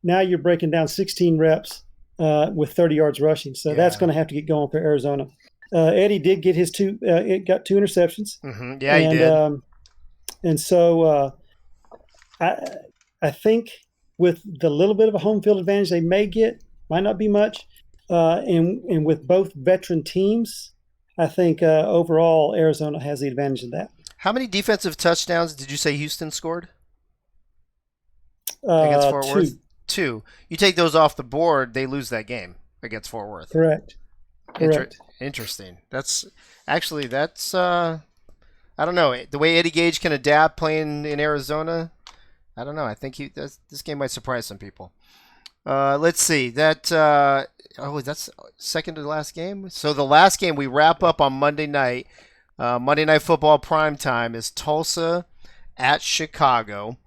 you're breaking down 16 reps with 30 yards rushing. So that's going to have to get going for Arizona. Eddie did get his got 2 interceptions. Mm-hmm. Yeah, he did. And so I think with the little bit of a home field advantage they may get, might not be much, and with both veteran teams, I think overall Arizona has the advantage of that. How many defensive touchdowns did you say Houston scored against Fort Worth? 2. You take those off the board, they lose that game against Fort Worth. Correct. Interesting. That's I don't know. The way Eddie Gage can adapt playing in Arizona, I don't know. I think this game might surprise some people. Let's see. That's second to the last game. So the last game we wrap up on Monday night. Monday Night Football prime time is Tulsa at Chicago.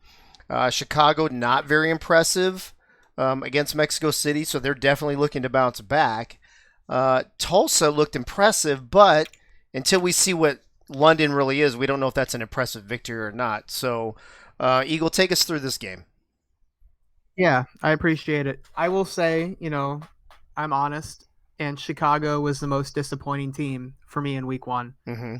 Chicago not very impressive against Mexico City, so they're definitely looking to bounce back. Tulsa looked impressive, but until we see what London really is, we don't know if that's an impressive victory or not. So, Eagle, take us through this game. Yeah, I appreciate it. I will say, I'm honest, and Chicago was the most disappointing team for me in week 1. Mm-hmm.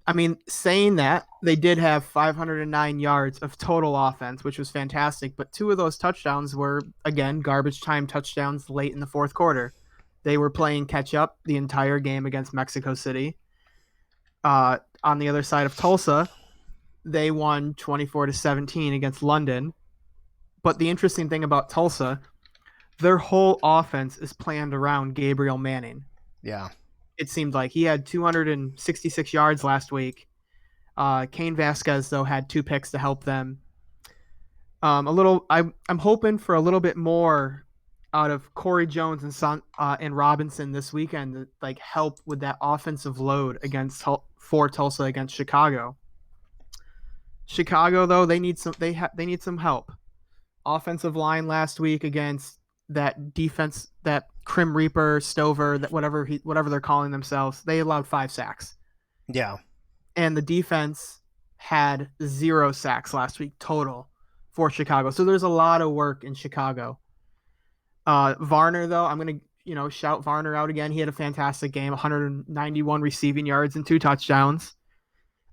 I mean, saying that, they did have 509 yards of total offense, which was fantastic, but 2 of those touchdowns were, again, garbage time touchdowns late in the fourth quarter. They were playing catch-up the entire game against Mexico City. On the other side of Tulsa, they won 24-17 against London. But the interesting thing about Tulsa, their whole offense is planned around Gabriel Manning. Yeah. It seemed like he had 266 yards last week. Kane Vasquez, though, had 2 picks to help them. I'm hoping for a little bit more out of Corey Jones and Robinson this weekend to help with that offensive load for Tulsa against Chicago. Chicago, though, they need some help. Offensive line last week against that defense, that Crim Reaper, Stover, that whatever they're calling themselves, they allowed 5 sacks. Yeah. And the defense had 0 sacks last week total for Chicago. So there's a lot of work in Chicago. Varner, though, I'm going to shout Varner out again. He had a fantastic game, 191 receiving yards and 2 touchdowns.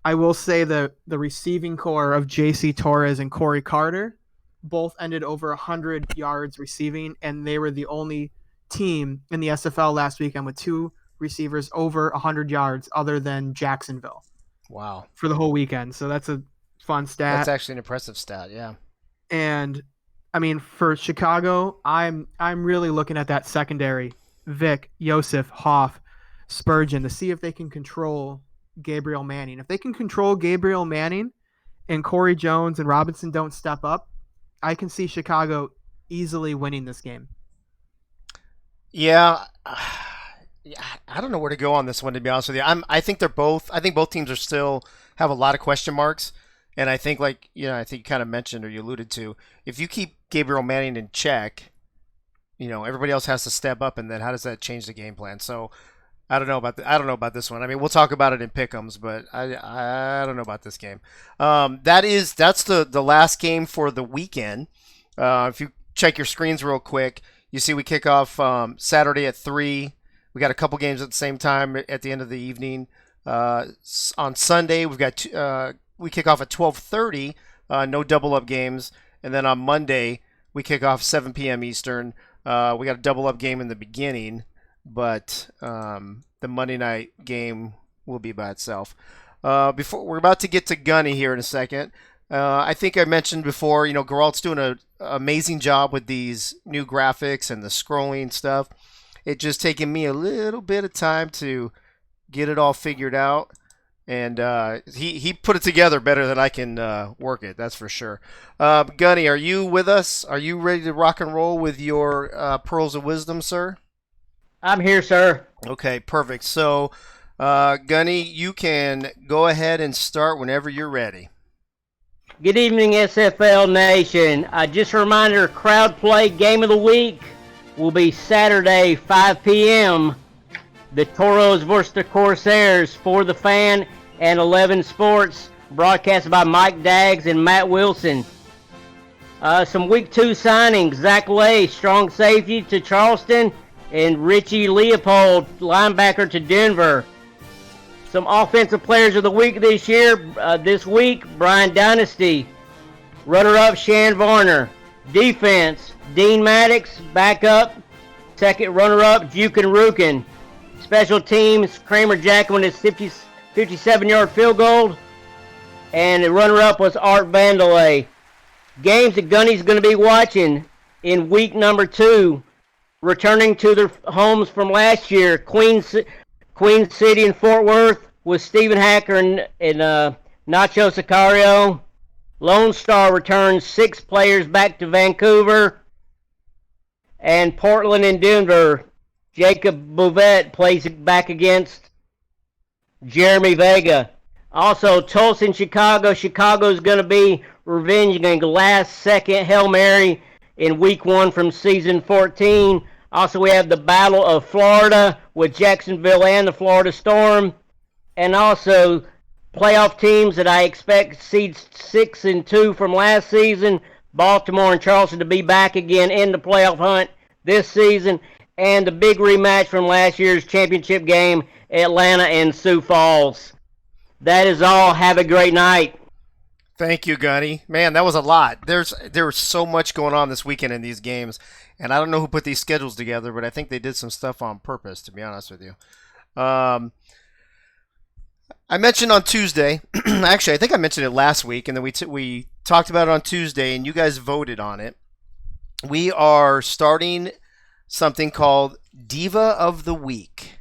I will say the receiving core of J.C. Torres and Corey Carter both ended over 100 yards receiving, and they were the only team in the SFL last weekend with 2 receivers over 100 yards other than Jacksonville. Wow. For the whole weekend. So that's a fun stat. That's actually an impressive stat, yeah. And I mean, for Chicago, I'm really looking at that secondary, Vic, Yosef, Hoff, Spurgeon, to see if they can control Gabriel Manning. If they can control Gabriel Manning and Corey Jones and Robinson don't step up, I can see Chicago easily winning this game. Yeah, I don't know where to go on this one, to be honest with you. I think both teams are still have a lot of question marks. And I think, I think you kind of mentioned or you alluded to, if you keep Gabriel Manning in check, everybody else has to step up, and then how does that change the game plan? So I don't know about this one. I mean, we'll talk about it in pick'ems, but I don't know about this game. That's the last game for the weekend. If you check your screens real quick, you see we kick off Saturday at 3. We got a couple games at the same time at the end of the evening. On Sunday, we've got we kick off at 12:30, no double up games, and then on Monday we kick off 7 p.m. Eastern. We got a double up game in the beginning, but the Monday night game will be by itself. Before we're about to get to Gunny here in a second. I think I mentioned before, Geralt's doing an amazing job with these new graphics and the scrolling stuff. It's just taking me a little bit of time to get it all figured out. And he put it together better than I can work it. That's for sure. Gunny, are you with us? Are you ready to rock and roll with your pearls of wisdom, sir? I'm here, sir. Okay, perfect. So, Gunny, you can go ahead and start whenever you're ready. Good evening, SFL Nation. Just a reminder, Crowd Play Game of the Week will be Saturday, 5 p.m. The Toros versus the Corsairs for the Fan and 11 Sports, broadcast by Mike Daggs and Matt Wilson. Some Week 2 signings, Zach Lay, strong safety to Charleston, and Richie Leopold, linebacker to Denver. Some offensive players of the week this week, Brian Dynasty. Runner-up, Shan Varner. Defense, Dean Maddox, backup. Second runner-up, Jukin Rukin. Special teams, Kramer Jackman with his 57-yard field goal. And the runner-up was Art Vandelay. Games that Gunny's going to be watching in week number 2. Returning to their homes from last year, Queen City and Fort Worth with Stephen Hacker and Nacho Sicario. Lone Star returns 6 players back to Vancouver. And Portland and Denver, Jacob Bouvette plays back against Jeremy Vega. Also, Tulsa and Chicago. Chicago's going to be revenging a last-second Hail Mary in week 1 from season 14. Also, we have the Battle of Florida with Jacksonville and the Florida Storm. And also, playoff teams that I expect seeds 6 and 2 from last season. Baltimore and Charleston to be back again in the playoff hunt this season. And the big rematch from last year's championship game, Atlanta and Sioux Falls. That is all. Have a great night. Thank you, Gunny. Man, that was a lot. There was so much going on this weekend in these games, and I don't know who put these schedules together, but I think they did some stuff on purpose, to be honest with you. I mentioned on Tuesday, actually, I think I mentioned it last week, and then we talked about it on Tuesday, and you guys voted on it. We are starting something called Diva of the Week,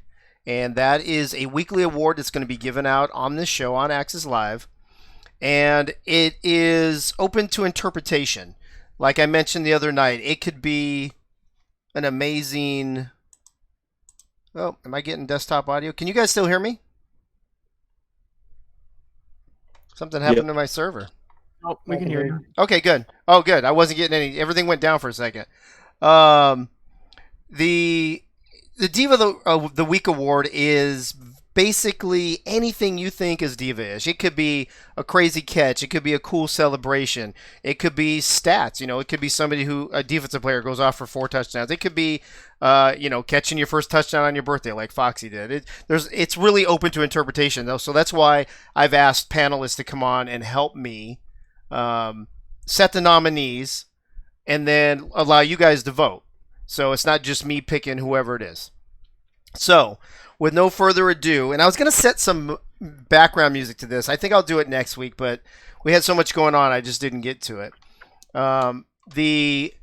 and that is a weekly award that's going to be given out on this show on Axis Live. And it is open to interpretation. Like I mentioned the other night, it could be an amazing... Oh, am I getting desktop audio? Can you guys still hear me? Something happened to my server. Oh, we can hear you. Okay, good. Oh, good. I wasn't getting any... Everything went down for a second. The Diva of the Week award is basically anything you think is diva-ish. It could be a crazy catch. It could be a cool celebration. It could be stats. It could be somebody a defensive player goes off for 4 touchdowns. It could be, catching your first touchdown on your birthday like Foxy did. It's really open to interpretation, though. So that's why I've asked panelists to come on and help me set the nominees and then allow you guys to vote. So it's not just me picking whoever it is. So, with no further ado, and I was going to set some background music to this. I think I'll do it next week, but we had so much going on, I just didn't get to it. The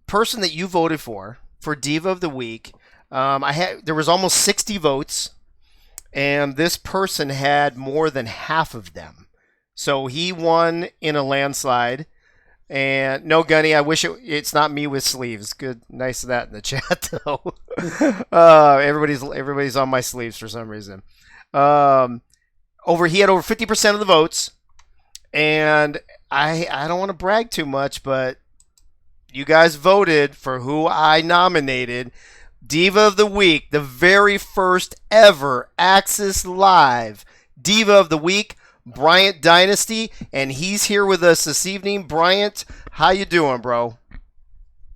person that you voted for Diva of the Week, there was almost 60 votes, and this person had more than half of them. So he won in a landslide. And no, Gunny, I wish it's not me with sleeves. Good, nice of that in the chat, though. Everybody's on my sleeves for some reason. He had over 50% of the votes, and I don't want to brag too much, but you guys voted for who I nominated. Diva of the Week, the very first ever Axis Live Diva of the Week, Bryant Dynasty, and he's here with us this evening. Bryant, how you doing, bro?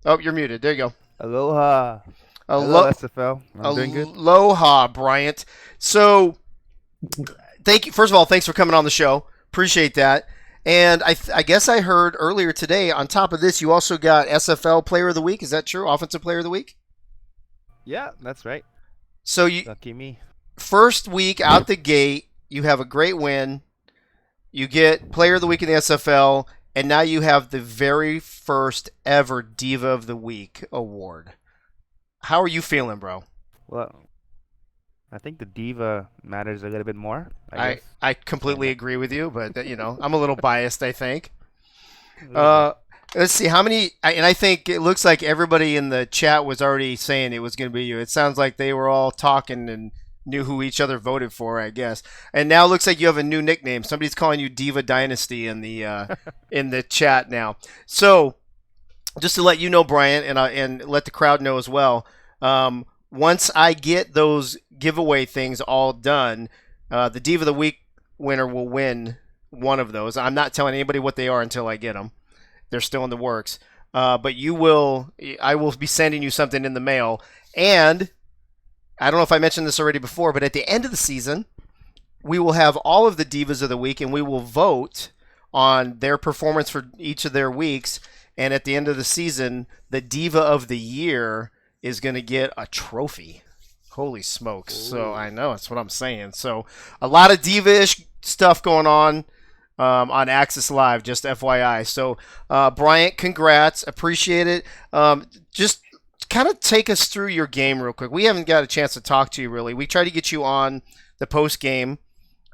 Oh, you're muted. There you go. Aloha. Hello, SFL. I'm doing good. Aloha, Bryant. So, thank you. First of all, thanks for coming on the show. Appreciate that. And I guess I heard earlier today, on top of this, you also got SFL Player of the Week. Is that true? Offensive Player of the Week? Yeah, that's right. So lucky me. First week out the gate, you have a great win. You get Player of the Week in the SFL, and now you have the very first ever Diva of the Week award. How are you feeling, bro? Well, I think the Diva matters a little bit more, I guess. I completely agree with you, but I'm a little biased, I think. A little bit. Let's see how many, and I think it looks like everybody in the chat was already saying it was going to be you. It sounds like they were all talking and knew who each other voted for, I guess. And now it looks like you have a new nickname. Somebody's calling you Diva Dynasty in the chat now. So just to let you know, Brian, and let the crowd know as well. Once I get those giveaway things all done, the Diva of the Week winner will win one of those. I'm not telling anybody what they are until I get them. They're still in the works. But I will be sending you something in the mail. And I don't know if I mentioned this already before, but at the end of the season, we will have all of the Divas of the Week, and we will vote on their performance for each of their weeks. And at the end of the season, the Diva of the Year is going to get a trophy. Holy smokes. Ooh. So I know, that's what I'm saying. So a lot of Diva-ish stuff going on Axis Live, just FYI. So, Bryant, congrats. Appreciate it. Just kind of take us through your game real quick. We haven't got a chance to talk to you, really. We tried to get you on the post game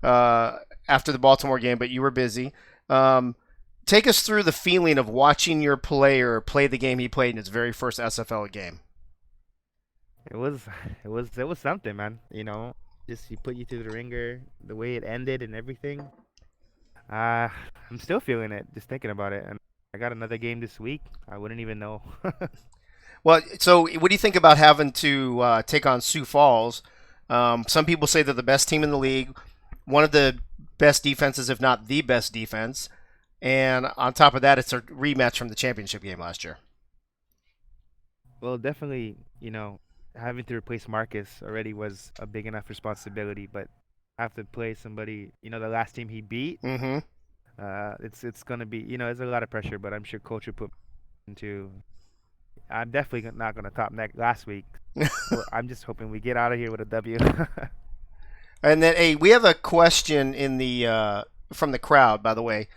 after the Baltimore game, but you were busy. Take us through the feeling of watching your player play the game he played in his very first SFL game. It was something, man. Just he put you through the ringer, the way it ended and everything. I'm still feeling it, just thinking about it. And I got another game this week. I wouldn't even know. Well, so what do you think about having to take on Sioux Falls? Some people say they're the best team in the league, one of the best defenses, if not the best defense. And on top of that, it's a rematch from the championship game last year. Well, definitely, having to replace Marcus already was a big enough responsibility, but have to play somebody, the last team he beat. Mm-hmm. It's gonna be, there's a lot of pressure, but I'm sure coach will put into. I'm definitely not gonna top last week. So I'm just hoping we get out of here with a W. And then, hey, we have a question in the from the crowd, by the way.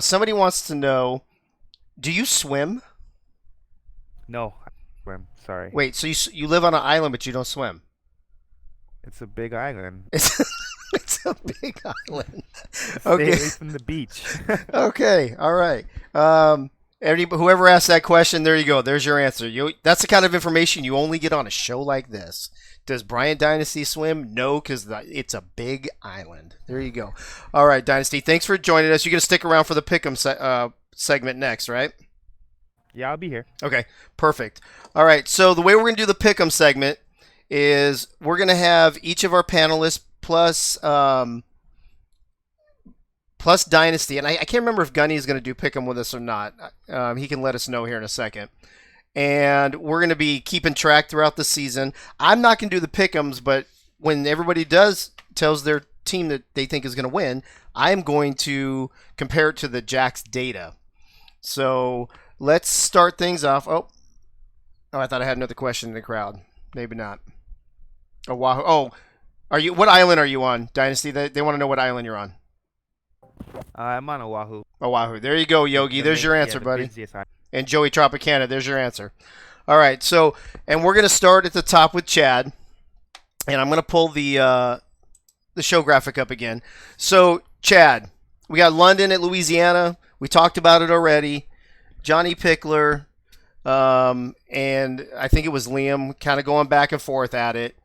Somebody wants to know, do you swim? No, I swim. Sorry. Wait, so you live on an island, but you don't swim? It's a big island. It's a big island. Stay away from the beach. Okay, all right. Whoever asked that question, there you go. There's your answer. That's the kind of information you only get on a show like this. Does Brian Dynasty swim? No, because it's a big island. There you go. All right, Dynasty, thanks for joining us. You're going to stick around for the Pick'em segment next, right? Yeah, I'll be here. Okay, perfect. All right, so the way we're going to do the Pick'em segment is we're going to have each of our panelists plus Dynasty, and I can't remember if Gunny is going to do Pick'em with us or not. He can let us know here in a second. And we're going to be keeping track throughout the season. I'm not going to do the Pick'ems, but when everybody tells their team that they think is going to win, I'm going to compare it to the Jack's data. So let's start things off. Oh, I thought I had another question in the crowd. Maybe not. Oahu. Oh, what island are you on, Dynasty? They want to know what island you're on. I'm on Oahu. Oahu. There you go, Yogi. There's your answer, buddy. And Joey Tropicana, there's your answer. All right, so, and we're going to start at the top with Chad. And I'm going to pull the show graphic up again. So, Chad, we got London at Louisiana. We talked about it already. Johnny Pickler, and I think it was Liam, kind of going back and forth at it.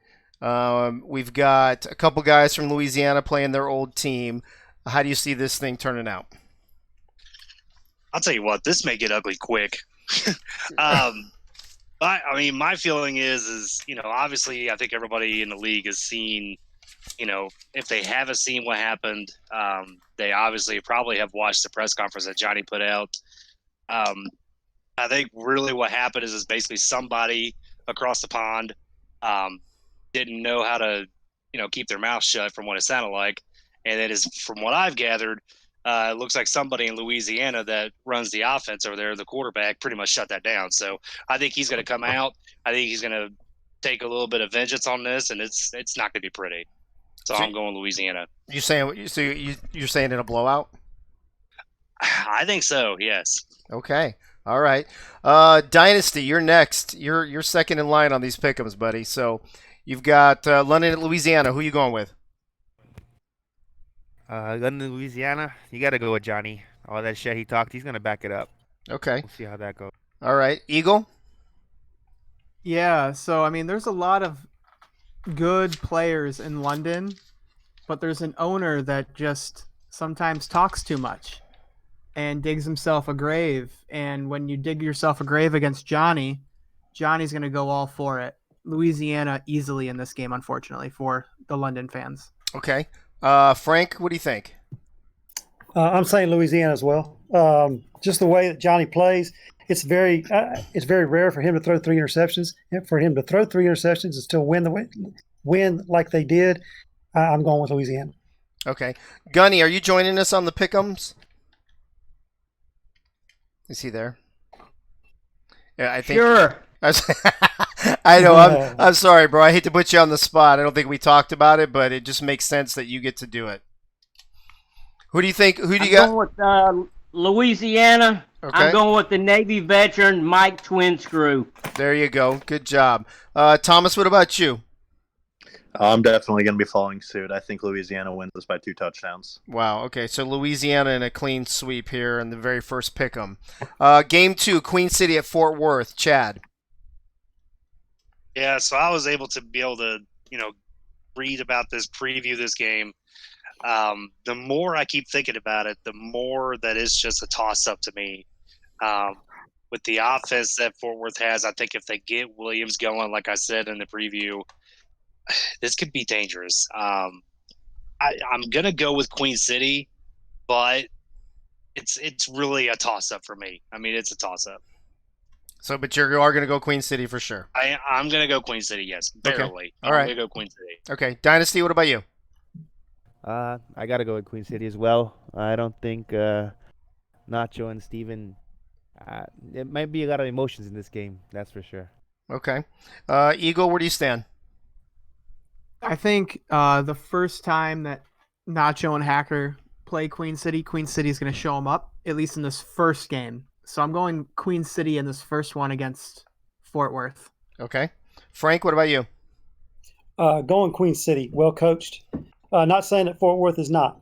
We've got a couple guys from Louisiana playing their old team. How do you see this thing turning out? I'll tell you what, this may get ugly quick. I mean, my feeling is, obviously I think everybody in the league has seen, if they haven't seen what happened, they obviously probably have watched the press conference that Johnny put out. I think really what happened is basically somebody across the pond didn't know how to, keep their mouth shut from what it sounded like. And it is, from what I've gathered, it looks like somebody in Louisiana that runs the offense over there, the quarterback, pretty much shut that down. So I think he's going to come out. I think he's going to take a little bit of vengeance on this, and it's not going to be pretty. So I'm going Louisiana. You're saying in a blowout? I think so. Yes. Okay. All right. Dynasty, you're next. You're second in line on these pick'ems, buddy. So You've got London at Louisiana. Who you going with? London, Louisiana. You got to go with Johnny. All that shit he talked, he's gonna back it up. Okay. We'll see how that goes. All right. Eagle? Yeah, so I mean, there's a lot of good players in London, but there's an owner that just sometimes talks too much and digs himself a grave. And when you dig yourself a grave against Johnny, Johnny's going to go all for it. Louisiana easily in this game, unfortunately, for the London fans. Okay. Frank, what do you think? I'm saying Louisiana as well. Just the way that Johnny plays, it's very rare for him to throw 3 interceptions. And for him to throw 3 interceptions and still win like they did, I'm going with Louisiana. Okay. Gunny, are you joining us on the pick'ems? Is he there? Yeah, I think. Sure. I know. I'm sorry, bro. I hate to put you on the spot. I don't think we talked about it, but it just makes sense that you get to do it. Who do you think? Who do you got? Going with Louisiana. Okay. I'm going with the Navy veteran Mike Twinscrew. There you go. Good job. Thomas, what about you? I'm definitely going to be following suit. I think Louisiana wins this by 2 touchdowns. Wow. Okay, so Louisiana in a clean sweep here in the very first pick'em. Game 2, Queen City at Fort Worth. Chad. Yeah, so I was able to read about this, preview this game. The more I keep thinking about it, the more that it's just a toss-up to me. With the offense that Fort Worth has, I think if they get Williams going, like I said in the preview, this could be dangerous. I'm going to go with Queen City, but it's really a toss-up for me. I mean, it's a toss-up. So, but you are going to go Queen City for sure. I'm going to go Queen City, yes, barely. Okay. All right. I'm going to go Queen City. Okay. Dynasty, what about you? I got to go with Queen City as well. I don't think Nacho and Steven, it might be a lot of emotions in this game, that's for sure. Okay. Eagle, where do you stand? I think the first time that Nacho and Hacker play Queen City is going to show them up, at least in this first game. So I'm going Queen City in this first one against Fort Worth. Okay. Frank, what about you? Going Queen City, well coached. Not saying that Fort Worth is not,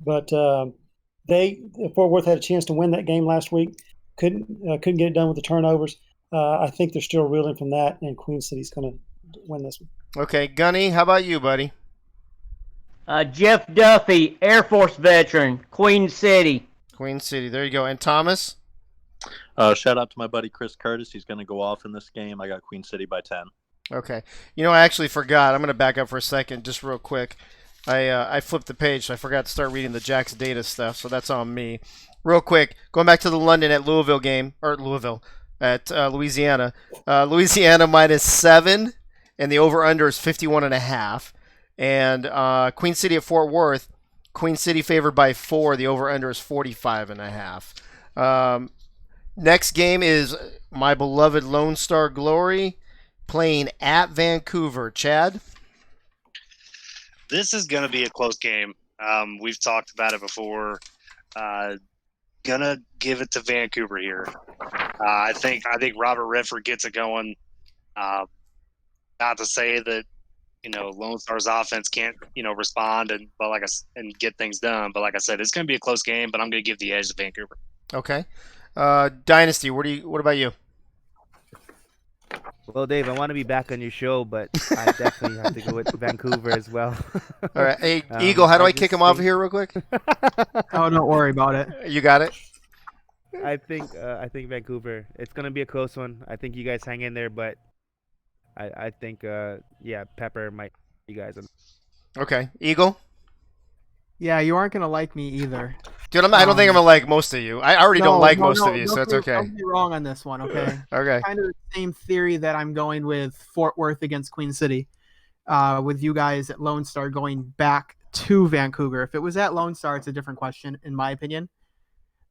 but Fort Worth had a chance to win that game last week. Couldn't get it done with the turnovers. I think they're still reeling from that, and Queen City's going to win this one. Okay, Gunny, how about you, buddy? Jeff Duffy, Air Force veteran, Queen City. Queen City, there you go. And Thomas? Shout out to my buddy Chris Curtis. He's going to go off in this game. I got Queen City by 10. Okay. I actually forgot. I'm going to back up for a second, just real quick. I flipped the page, so I forgot to start reading the Jack's data stuff, so that's on me. Real quick, going back to the London at Louisville game, or Louisville at Louisiana. Louisiana -7, and the over-under is 51.5. And Queen City at Fort Worth, Queen City favored by 4. The over-under is 45.5. Next game is my beloved Lone Star Glory playing at Vancouver. Chad? This is going to be a close game. We've talked about it before. Gonna give it to Vancouver here. I think Robert Redford gets it going. Not to say that Lone Star's offense can't respond and get things done. But like I said, it's going to be a close game. But I'm going to give the edge to Vancouver. Okay. Dynasty, what about you? Well, Dave, I want to be back on your show, but I definitely have to go with Vancouver as well. All right. Hey, Eagle, how do I kick him off here real quick? Oh, don't worry about it. You got it? I think Vancouver. It's going to be a close one. I think you guys hang in there, but I think, Pepper might you guys. Okay. Eagle? Yeah, you aren't going to like me either. Dude, I don't think I'm going to like most of you. I already don't like most of you, so that's okay. Don't be wrong on this one, okay? Okay. Kind of the same theory that I'm going with Fort Worth against Queen City, with you guys at Lone Star going back to Vancouver. If it was at Lone Star, it's a different question, in my opinion.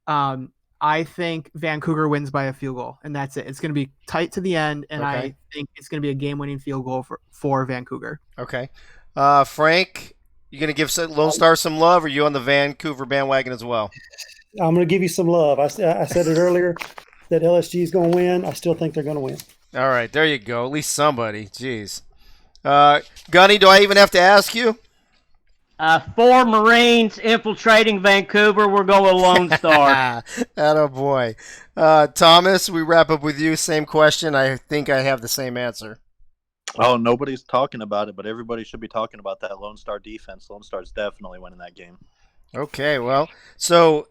I think Vancouver wins by a field goal, and that's it. It's going to be tight to the end, and Okay. I think it's going to be a game-winning field goal for Vancouver. Okay. Frank, you going to give Lone Star some love, or are you on the Vancouver bandwagon as well? I'm going to give you some love. I said it earlier that LSG is going to win. I still think they're going to win. All right, there you go. At least somebody. Jeez. Gunny, do I even have to ask you? 4 Marines infiltrating Vancouver. We're going Lone Star. Attaboy. Thomas, we wrap up with you. Same question. I think I have the same answer. Oh, nobody's talking about it, but everybody should be talking about that Lone Star defense. Lone Star's definitely winning that game. Okay, well, so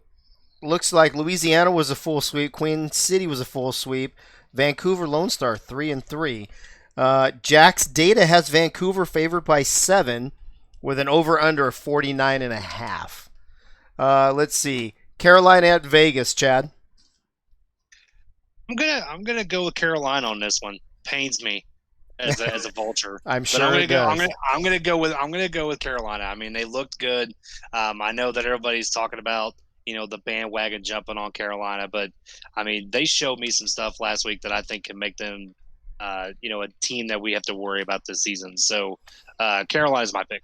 looks like Louisiana was a full sweep. Queen City was a full sweep. Vancouver Lone Star 3-3. Jack's data has Vancouver favored by 7 with an over/under of 49.5. Let's see. Carolina at Vegas, Chad. I'm gonna go with Carolina on this one. Pains me as a vulture. I'm But sure it does. I'm gonna go with Carolina. I mean, they looked good. I know that everybody's talking about the bandwagon jumping on Carolina, but I mean, they showed me some stuff last week that I think can make them a team that we have to worry about this season. So Carolina's my pick.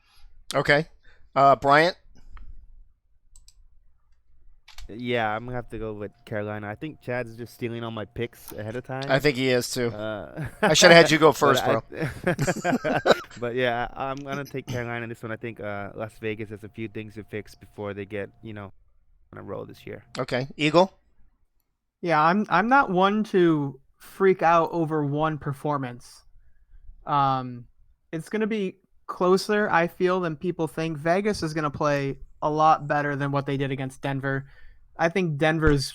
Okay. Bryant? Yeah, I'm gonna have to go with Carolina. I think Chad's just stealing all my picks ahead of time. I think he is too. Uh, I should have had you go first, bro. But yeah, I'm gonna take Carolina in this one. I think Las Vegas has a few things to fix before they get on a roll this year. Okay. Eagle? Yeah, I'm not one to freak out over one performance. It's going to be closer, I feel, than people think. Vegas is going to play a lot better than what they did against Denver. I think Denver's,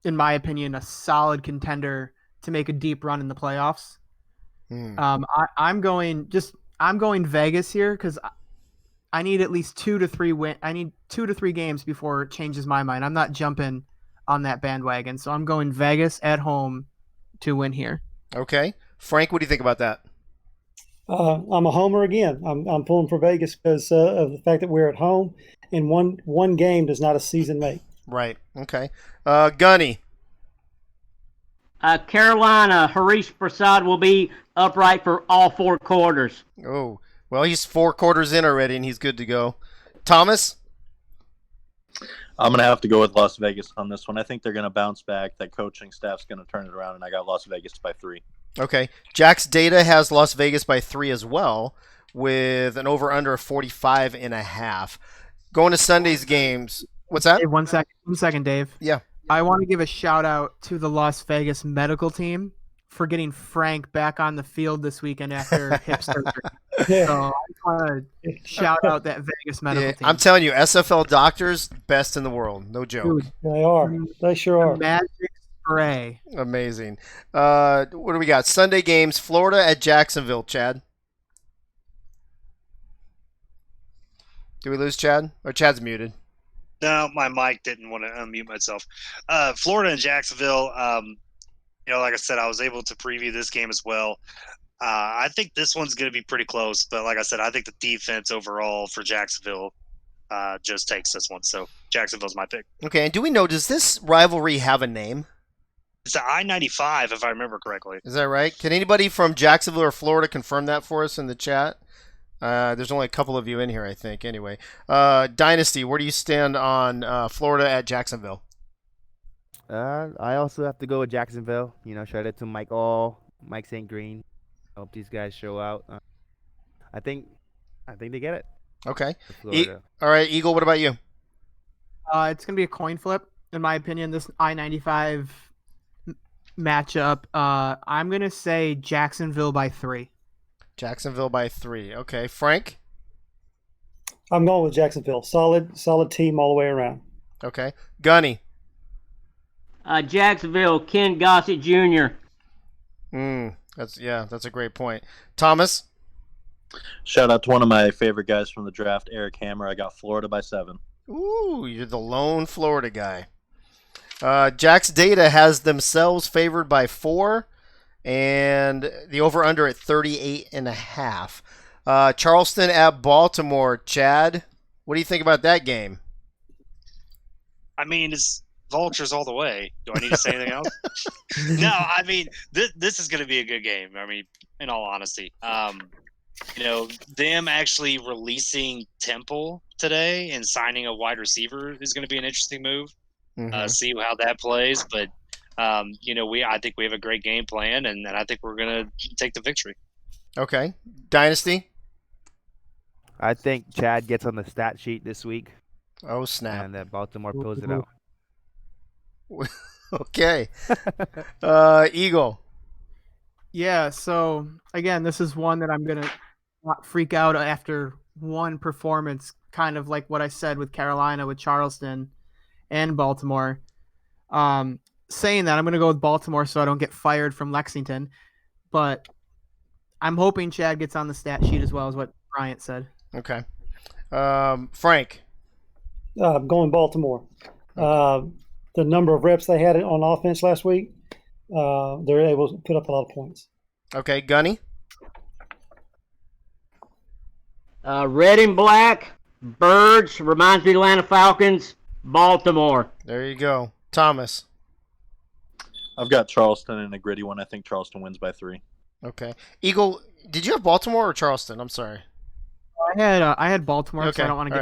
in my opinion, a solid contender to make a deep run in the playoffs. I'm going Vegas here because I need at least 2 to 3 win. I need 2 to 3 games before it changes my mind. I'm not jumping on that bandwagon, so I'm going Vegas at home to win here. Okay. Frank, what do you think about that? I'm a homer again. I'm pulling for Vegas because of the fact that we're at home, and one game does not a season make. Right. Okay. Gunny? Carolina, Harish Prasad will be upright for all 4 quarters. Oh, well, he's 4 quarters in already, and he's good to go. Thomas? I'm going to have to go with Las Vegas on this one. I think they're going to bounce back. That coaching staff's going to turn it around, and I got Las Vegas by 3. Okay. Jack's data has Las Vegas by 3 as well, with an over/under of 45.5. Going to Sunday's games. What's that? Hey, one second, Dave. Yeah. I want to give a shout out to the Las Vegas medical team for getting Frank back on the field this weekend after hip surgery. Yeah. So I just want to shout out that Vegas medical team. I'm telling you, SFL doctors, best in the world. No joke. Dude, They are. They sure are. magic spray. Amazing. What do we got? Sunday games, Florida at Jacksonville, Chad. Do we lose Chad? Or Chad's muted? No, my mic didn't want to unmute myself. Florida and Jacksonville. Like I said, I was able to preview this game as well. I think this one's going to be pretty close, but like I said, I think the defense overall for Jacksonville just takes this one. So Jacksonville's my pick. Okay, and do we know, does this rivalry have a name? It's the I-95, if I remember correctly. Is that right? Can anybody from Jacksonville or Florida confirm that for us in the chat? There's only a couple of you in here, I think. Anyway, Dynasty, where do you stand on Florida at Jacksonville? I also have to go with Jacksonville. Shout out to Mike St. Green. I hope these guys show out. I think they get it. Okay. Florida. All right, Eagle, what about you? It's going to be a coin flip, in my opinion, this I-95 matchup. I'm going to say Jacksonville by 3. Jacksonville by 3. Okay. Frank? I'm going with Jacksonville. Solid team all the way around. Okay. Gunny? Jacksonville, Ken Gossett Jr. That's a great point. Thomas? Shout out to one of my favorite guys from the draft, Eric Hammer. I got Florida by 7. Ooh, you're the lone Florida guy. Jack's data has themselves favored by 4, and the over/under at 38.5. Charleston at Baltimore. Chad, what do you think about that game? I mean, it's Vultures all the way. Do I need to say anything else? No, I mean, this is going to be a good game. I mean, in all honesty, them actually releasing Temple today and signing a wide receiver is going to be an interesting move. See how that plays, but I think we have a great game plan, and I think we're going to take the victory. Okay. Dynasty? I think Chad gets on the stat sheet this week, Oh, snap. and that Baltimore pulls it out. Okay. Eagle? Yeah, so again, this is one that I'm gonna not freak out after one performance, kind of like what I said with Carolina, with Charleston, and Baltimore. Saying that, I'm gonna go with Baltimore so I don't get fired from Lexington, but I'm hoping Chad gets on the stat sheet as well as what Bryant said. Okay. Frank? I'm going Baltimore. The number of reps they had on offense last week, they're able to put up a lot of points. Okay. Gunny? Red and black, birds, reminds me of Atlanta Falcons, Baltimore. There you go. Thomas? I've got Charleston in a gritty one. I think Charleston wins by 3. Okay. Eagle, did you have Baltimore or Charleston? I'm sorry. I had Baltimore, Okay. so I don't want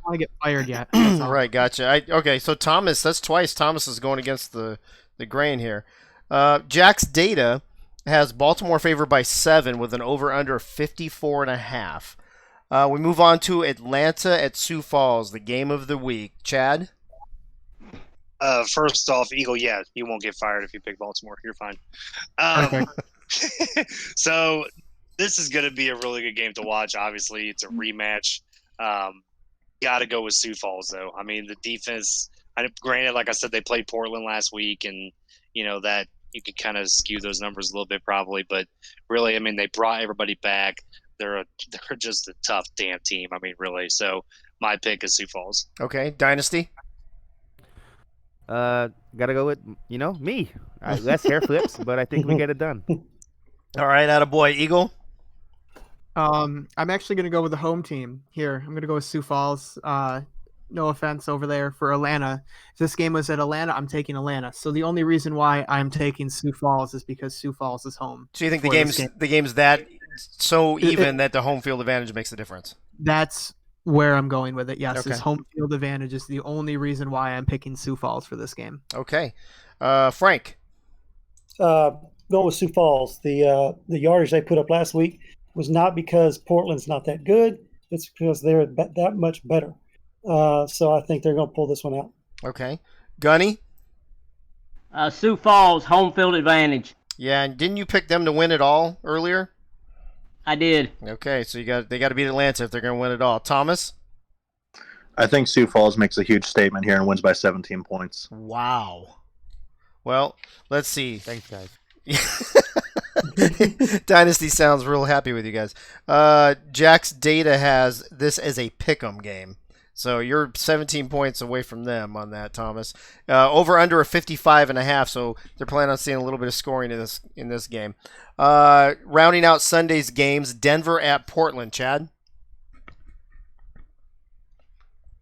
All to get fired yet. All right, gotcha. Okay, so Thomas, that's twice. Thomas is going against the grain here. Jack's data has Baltimore favored by 7 with an over/under of 54.5. We move on to Atlanta at Sioux Falls, the game of the week. Chad? First off, Eagle, yeah, you won't get fired if you pick Baltimore. You're fine. So this is going to be a really good game to watch. Obviously, it's a rematch. Got to go with Sioux Falls, though. I mean, the defense, granted, like I said, they played Portland last week, and, that you could kind of skew those numbers a little bit probably. But really, I mean, they brought everybody back. They're just a tough damn team. I mean, really. So my pick is Sioux Falls. Okay. Dynasty? Gotta go with, me. Less hair flips, but I think we get it done. All right, attaboy. Eagle? I'm actually going to go with the home team here. I'm going to go with Sioux Falls. No offense over there for Atlanta. If this game was at Atlanta, I'm taking Atlanta. So the only reason why I'm taking Sioux Falls is because Sioux Falls is home. So you think the game's that so even that the home field advantage makes a difference? That's where I'm going with it. Yes, Okay. this home field advantage is the only reason why I'm picking Sioux Falls for this game. Okay. Frank? Going with Sioux Falls. The yardage they put up last week was not because Portland's not that good. It's because they're that much better. So I think they're going to pull this one out. Okay. Gunny? Sioux Falls, home field advantage. Yeah, and didn't you pick them to win it all earlier? I did. Okay, so they got to beat Atlanta if they're going to win it all. Thomas? I think Sioux Falls makes a huge statement here and wins by 17 points. Wow. Well, let's see. Thanks, guys. Dynasty sounds real happy with you guys. Jack's data has this as a pick'em game. So you're 17 points away from them on that, Thomas. Over under a 55.5, so they're planning on seeing a little bit of scoring in this game. Rounding out Sunday's games, Denver at Portland. Chad?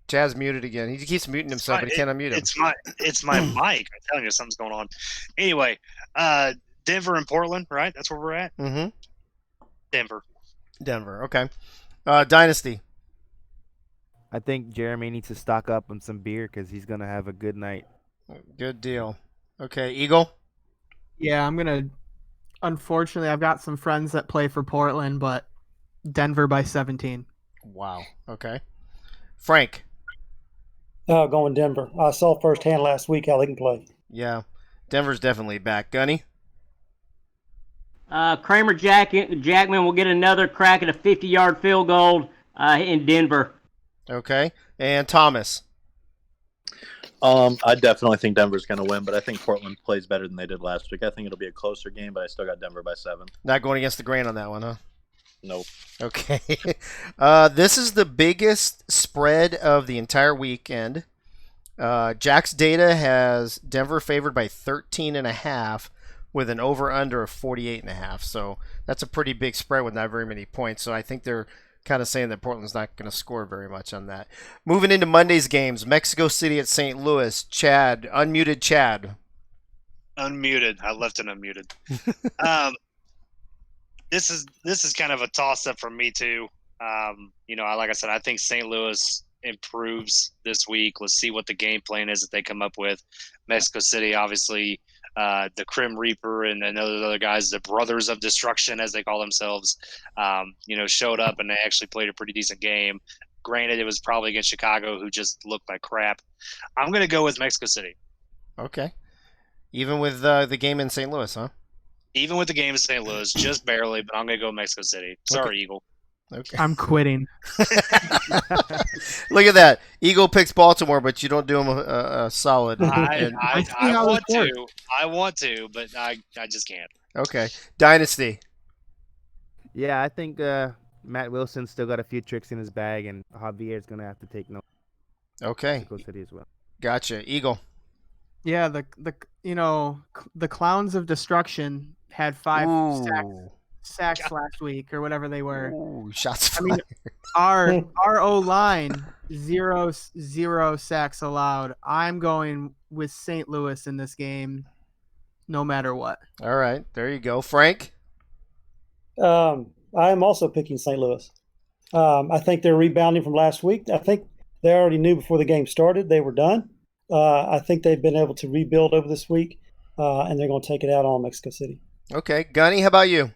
Chad's muted again. He keeps muting himself, but he can't unmute him. It's my mic. I'm telling you, something's going on. Anyway, Denver and Portland, right? That's where we're at? Mm-hmm. Denver, okay. Dynasty. I think Jeremy needs to stock up on some beer because he's going to have a good night. Good deal. Okay, Eagle? Yeah, I'm going to – unfortunately, I've got some friends that play for Portland, but Denver by 17. Wow. Okay. Frank? Going Denver. I saw firsthand last week how they can play. Yeah. Denver's definitely back. Gunny? Kramer Jackman will get another crack at a 50-yard field goal in Denver. Okay. And Thomas? I definitely think Denver's going to win, but I think Portland plays better than they did last week. I think it'll be a closer game, but I still got Denver by 7. Not going against the grain on that one, huh? Nope. Okay. This is the biggest spread of the entire weekend. Jack's data has Denver favored by 13.5 with an over-under of 48.5. So that's a pretty big spread with not very many points. So I think they're kind of saying that Portland's not going to score very much on that. Moving into Monday's games, Mexico City at St. Louis. Chad, unmuted Chad. Unmuted. I left it unmuted. This is kind of a toss-up for me too. Like I said, I think St. Louis improves this week. Let's see what the game plan is that they come up with. Mexico City, obviously, the Crim Reaper and those other guys, the Brothers of Destruction, as they call themselves, showed up and they actually played a pretty decent game. Granted, it was probably against Chicago, who just looked like crap. I'm going to go with Mexico City. Okay. Even with the game in St. Louis, huh? Even with the game in St. Louis, just barely, but I'm going to go Mexico City. Sorry, Eagle. Okay. I'm quitting. Look at that. Eagle picks Baltimore, but you don't do him a solid. I want this works. to. I want to, but I just can't. Okay. Dynasty. Yeah, I think Matt Wilson still got a few tricks in his bag, and Javier's gonna have to take note. Okay. Mexico City as well. Gotcha. Eagle. Yeah, the Clowns of Destruction had 5 sacks last week or whatever they were. Ooh, shots I fired. mean, our O line 0 sacks allowed. I'm going with St. Louis in this game, no matter what. All right. There you go. Frank. I am also picking St. Louis. I think they're rebounding from last week. I think they already knew before the game started they were done. I think they've been able to rebuild over this week, and they're going to take it out on Mexico City. Okay. Gunny, how about you?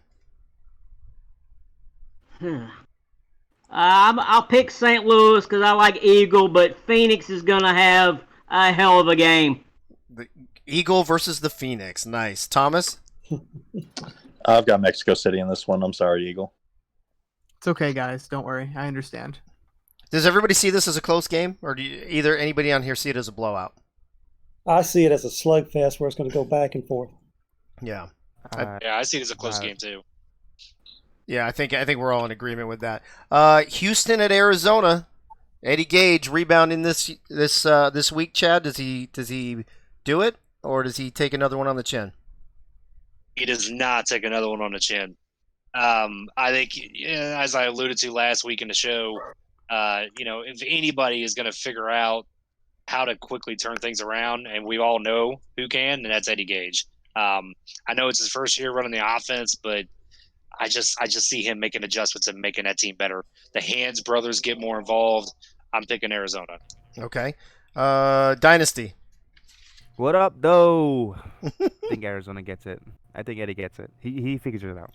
I'll pick St. Louis because I like Eagle, but Phoenix is going to have a hell of a game. The Eagle versus the Phoenix. Nice. Thomas? I've got Mexico City in this one. I'm sorry, Eagle. It's okay, guys. Don't worry. I understand. Does everybody see this as a close game, or do either anybody on here see it as a blowout? I see it as a slugfest where it's going to go back and forth. Yeah. Yeah, I see it as a close game too. Yeah, I think we're all in agreement with that. Houston at Arizona. Eddie Gage rebounding this week. Chad, does he do it, or does he take another one on the chin? He does not take another one on the chin. I think, as I alluded to last week in the show, if anybody is going to figure out how to quickly turn things around, and we all know who can, and that's Eddie Gage. I know it's his first year running the offense, but I just see him making adjustments and making that team better. The Hands brothers get more involved. I'm picking Arizona. Okay. Dynasty. What up, though? I think Arizona gets it. I think Eddie gets it. He figures it out.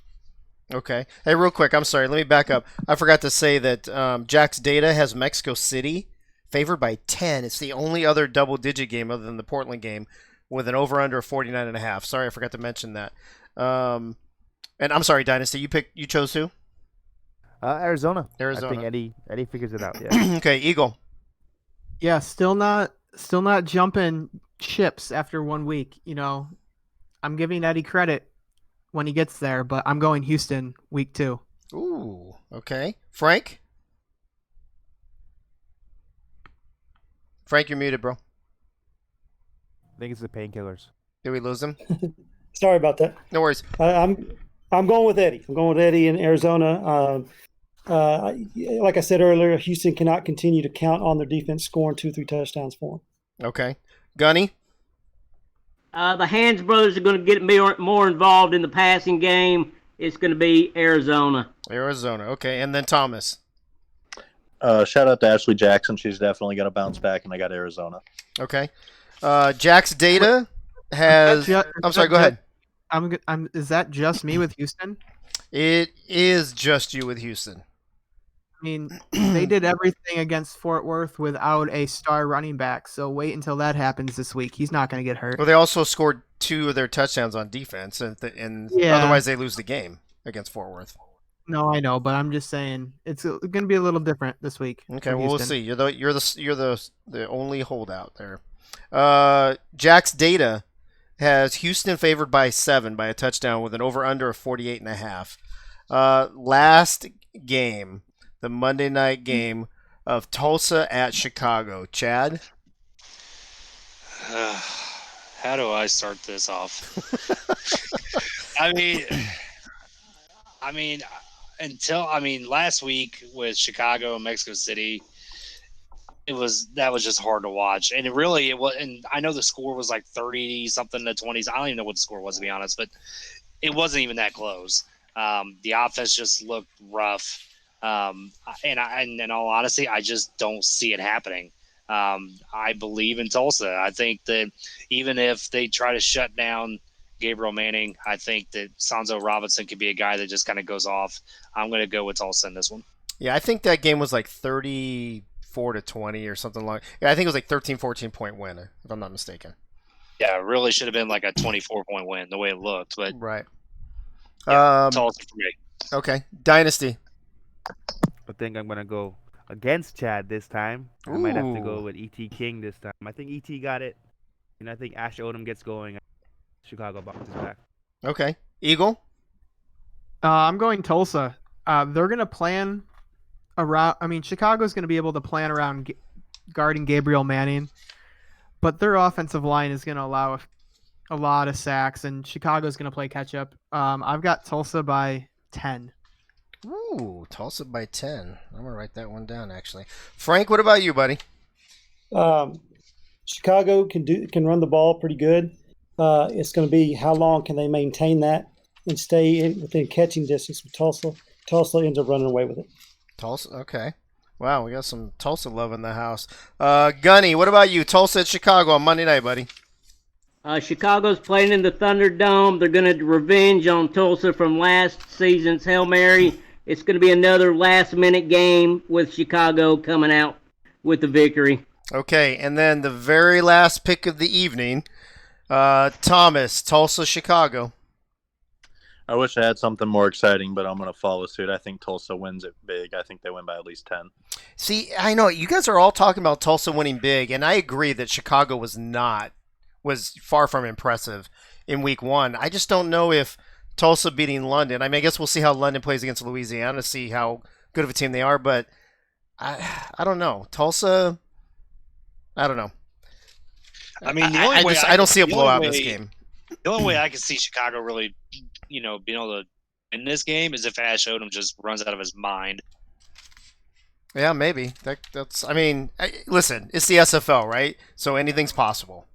Okay. Hey, real quick, I'm sorry. Let me back up. I forgot to say that Jack's Data has Mexico City favored by 10. It's the only other double-digit game other than the Portland game with an over-under of 49.5. Sorry, I forgot to mention that. And I'm sorry, Dynasty. You chose who? Arizona. Arizona. I think Eddie figures it out. Yeah. Okay, Eagle. Yeah, still not jumping ships after 1 week. I'm giving Eddie credit when he gets there, but I'm going Houston week 2. Ooh, okay. Frank? Frank, you're muted, bro. I think it's the Painkillers. Did we lose him? Sorry about that. No worries. I'm going with Eddie. I'm going with Eddie in Arizona. Like I said earlier, Houston cannot continue to count on their defense scoring 2-3 touchdowns for them. Okay. Gunny? The Hands brothers are going to get more involved in the passing game. It's going to be Arizona. Arizona. Okay, and then Thomas. Shout out to Ashley Jackson. She's definitely going to bounce back, and I got Arizona. Okay. Jack's Data has... I'm sorry, go ahead. Is that just me with Houston? It is just you with Houston. I mean, they did everything against Fort Worth without a star running back, so wait until that happens this week. He's not going to get hurt. Well, they also scored 2 of their touchdowns on defense, and otherwise they lose the game against Fort Worth. No, I know, but I'm just saying it's going to be a little different this week. Okay, well, we'll see. You're the only holdout there. Jack's Data has Houston favored by 7 by a touchdown with an over-under of 48.5. Last game, the Monday night game of Tulsa at Chicago. Chad? How do I start this off? I mean, last week with Chicago and Mexico City, that was just hard to watch, and it was. And I know the score was like 30 something to 20s. I don't even know what the score was, to be honest, but it wasn't even that close. The offense just looked rough, and in all honesty, I just don't see it happening. I believe in Tulsa. I think that even if they try to shut down Gabriel Manning, I think that Sanzo Robinson could be a guy that just kind of goes off. I'm going to go with Tulsa in this one. Yeah, I think that game was like 34-20 or something like. Yeah, I think it was like 13-14 point win, if I'm not mistaken. Yeah, it really should have been like a 24-point win the way it looked, but right. Yeah, Tulsa for me. Okay, Dynasty. I think I'm gonna go against Chad this time. I might have to go with ET King this time. I think ET got it, and I think Ash Odom gets going. Chicago bounces back. Okay, Eagle. I'm going Tulsa. They're gonna plan around. I mean, Chicago's gonna be able to plan around guarding Gabriel Manning, but their offensive line is gonna allow a lot of sacks, and Chicago's gonna play catch up. I've got Tulsa by 10. Ooh, Tulsa by 10. I'm gonna write that one down actually. Frank, what about you, buddy? Chicago can run the ball pretty good. It's going to be how long can they maintain that and stay within catching distance with Tulsa. Tulsa ends up running away with it. Tulsa, okay. Wow, we got some Tulsa love in the house. Gunny, what about you? Tulsa at Chicago on Monday night, buddy. Chicago's playing in the Thunderdome. They're going to revenge on Tulsa from last season's Hail Mary. It's going to be another last-minute game with Chicago coming out with the victory. Okay, and then the very last pick of the evening, Thomas, Tulsa, Chicago. I wish I had something more exciting, but I'm going to follow suit. I think Tulsa wins it big. I think they win by at least 10. See, I know you guys are all talking about Tulsa winning big, and I agree that Chicago was far from impressive in week 1. I just don't know if Tulsa beating London. I mean, I guess we'll see how London plays against Louisiana, see how good of a team they are, but I don't know. Tulsa, I don't know. I mean, I don't see a blowout in this game. The only way I can see Chicago really, being able to win this game is if Ash Odom just runs out of his mind. Yeah, maybe. That's. I mean, listen, it's the SFL, right? So anything's possible.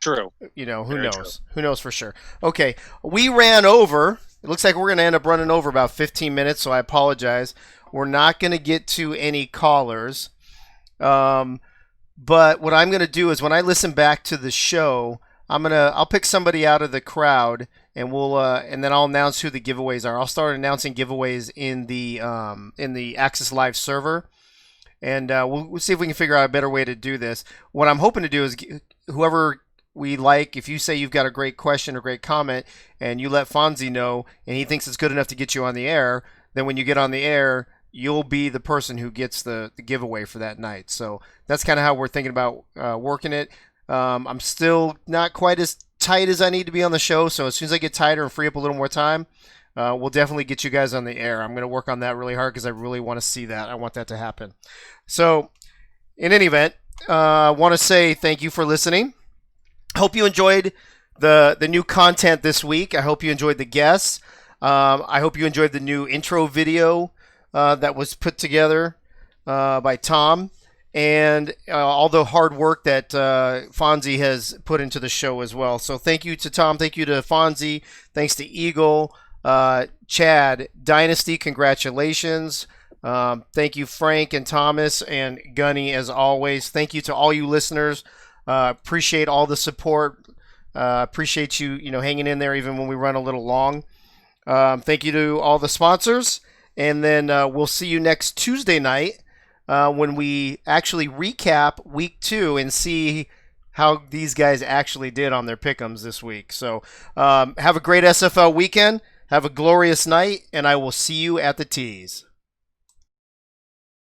True. Who Very knows? true. Who knows for sure? Okay, we ran over. It looks like we're going to end up running over about 15 minutes, so I apologize. We're not going to get to any callers. But what I'm going to do is when I listen back to the show, I'll pick somebody out of the crowd and and then I'll announce who the giveaways are. I'll start announcing giveaways in the Access Live server, and we'll see if we can figure out a better way to do this. What I'm hoping to do is whoever we like, if you say you've got a great question or great comment and you let Fonzie know and he thinks it's good enough to get you on the air, then when you get on the air, you'll be the person who gets the giveaway for that night. So that's kind of how we're thinking about working it. I'm still not quite as tight as I need to be on the show, so as soon as I get tighter and free up a little more time, we'll definitely get you guys on the air. I'm going to work on that really hard because I really want to see that. I want that to happen. So in any event, I want to say thank you for listening. Hope you enjoyed the new content this week. I hope you enjoyed the guests. I hope you enjoyed the new intro video that was put together by Tom, and all the hard work that Fonzie has put into the show as well. So thank you to Tom. Thank you to Fonzie. Thanks to Eagle. Chad, Dynasty, congratulations. Thank you, Frank and Thomas and Gunny, as always. Thank you to all you listeners. Appreciate all the support. Appreciate you, hanging in there even when we run a little long. Thank you to all the sponsors. And then we'll see you next Tuesday night when we actually recap week 2 and see how these guys actually did on their pick'ems this week. So have a great SFL weekend. Have a glorious night, and I will see you at the tees.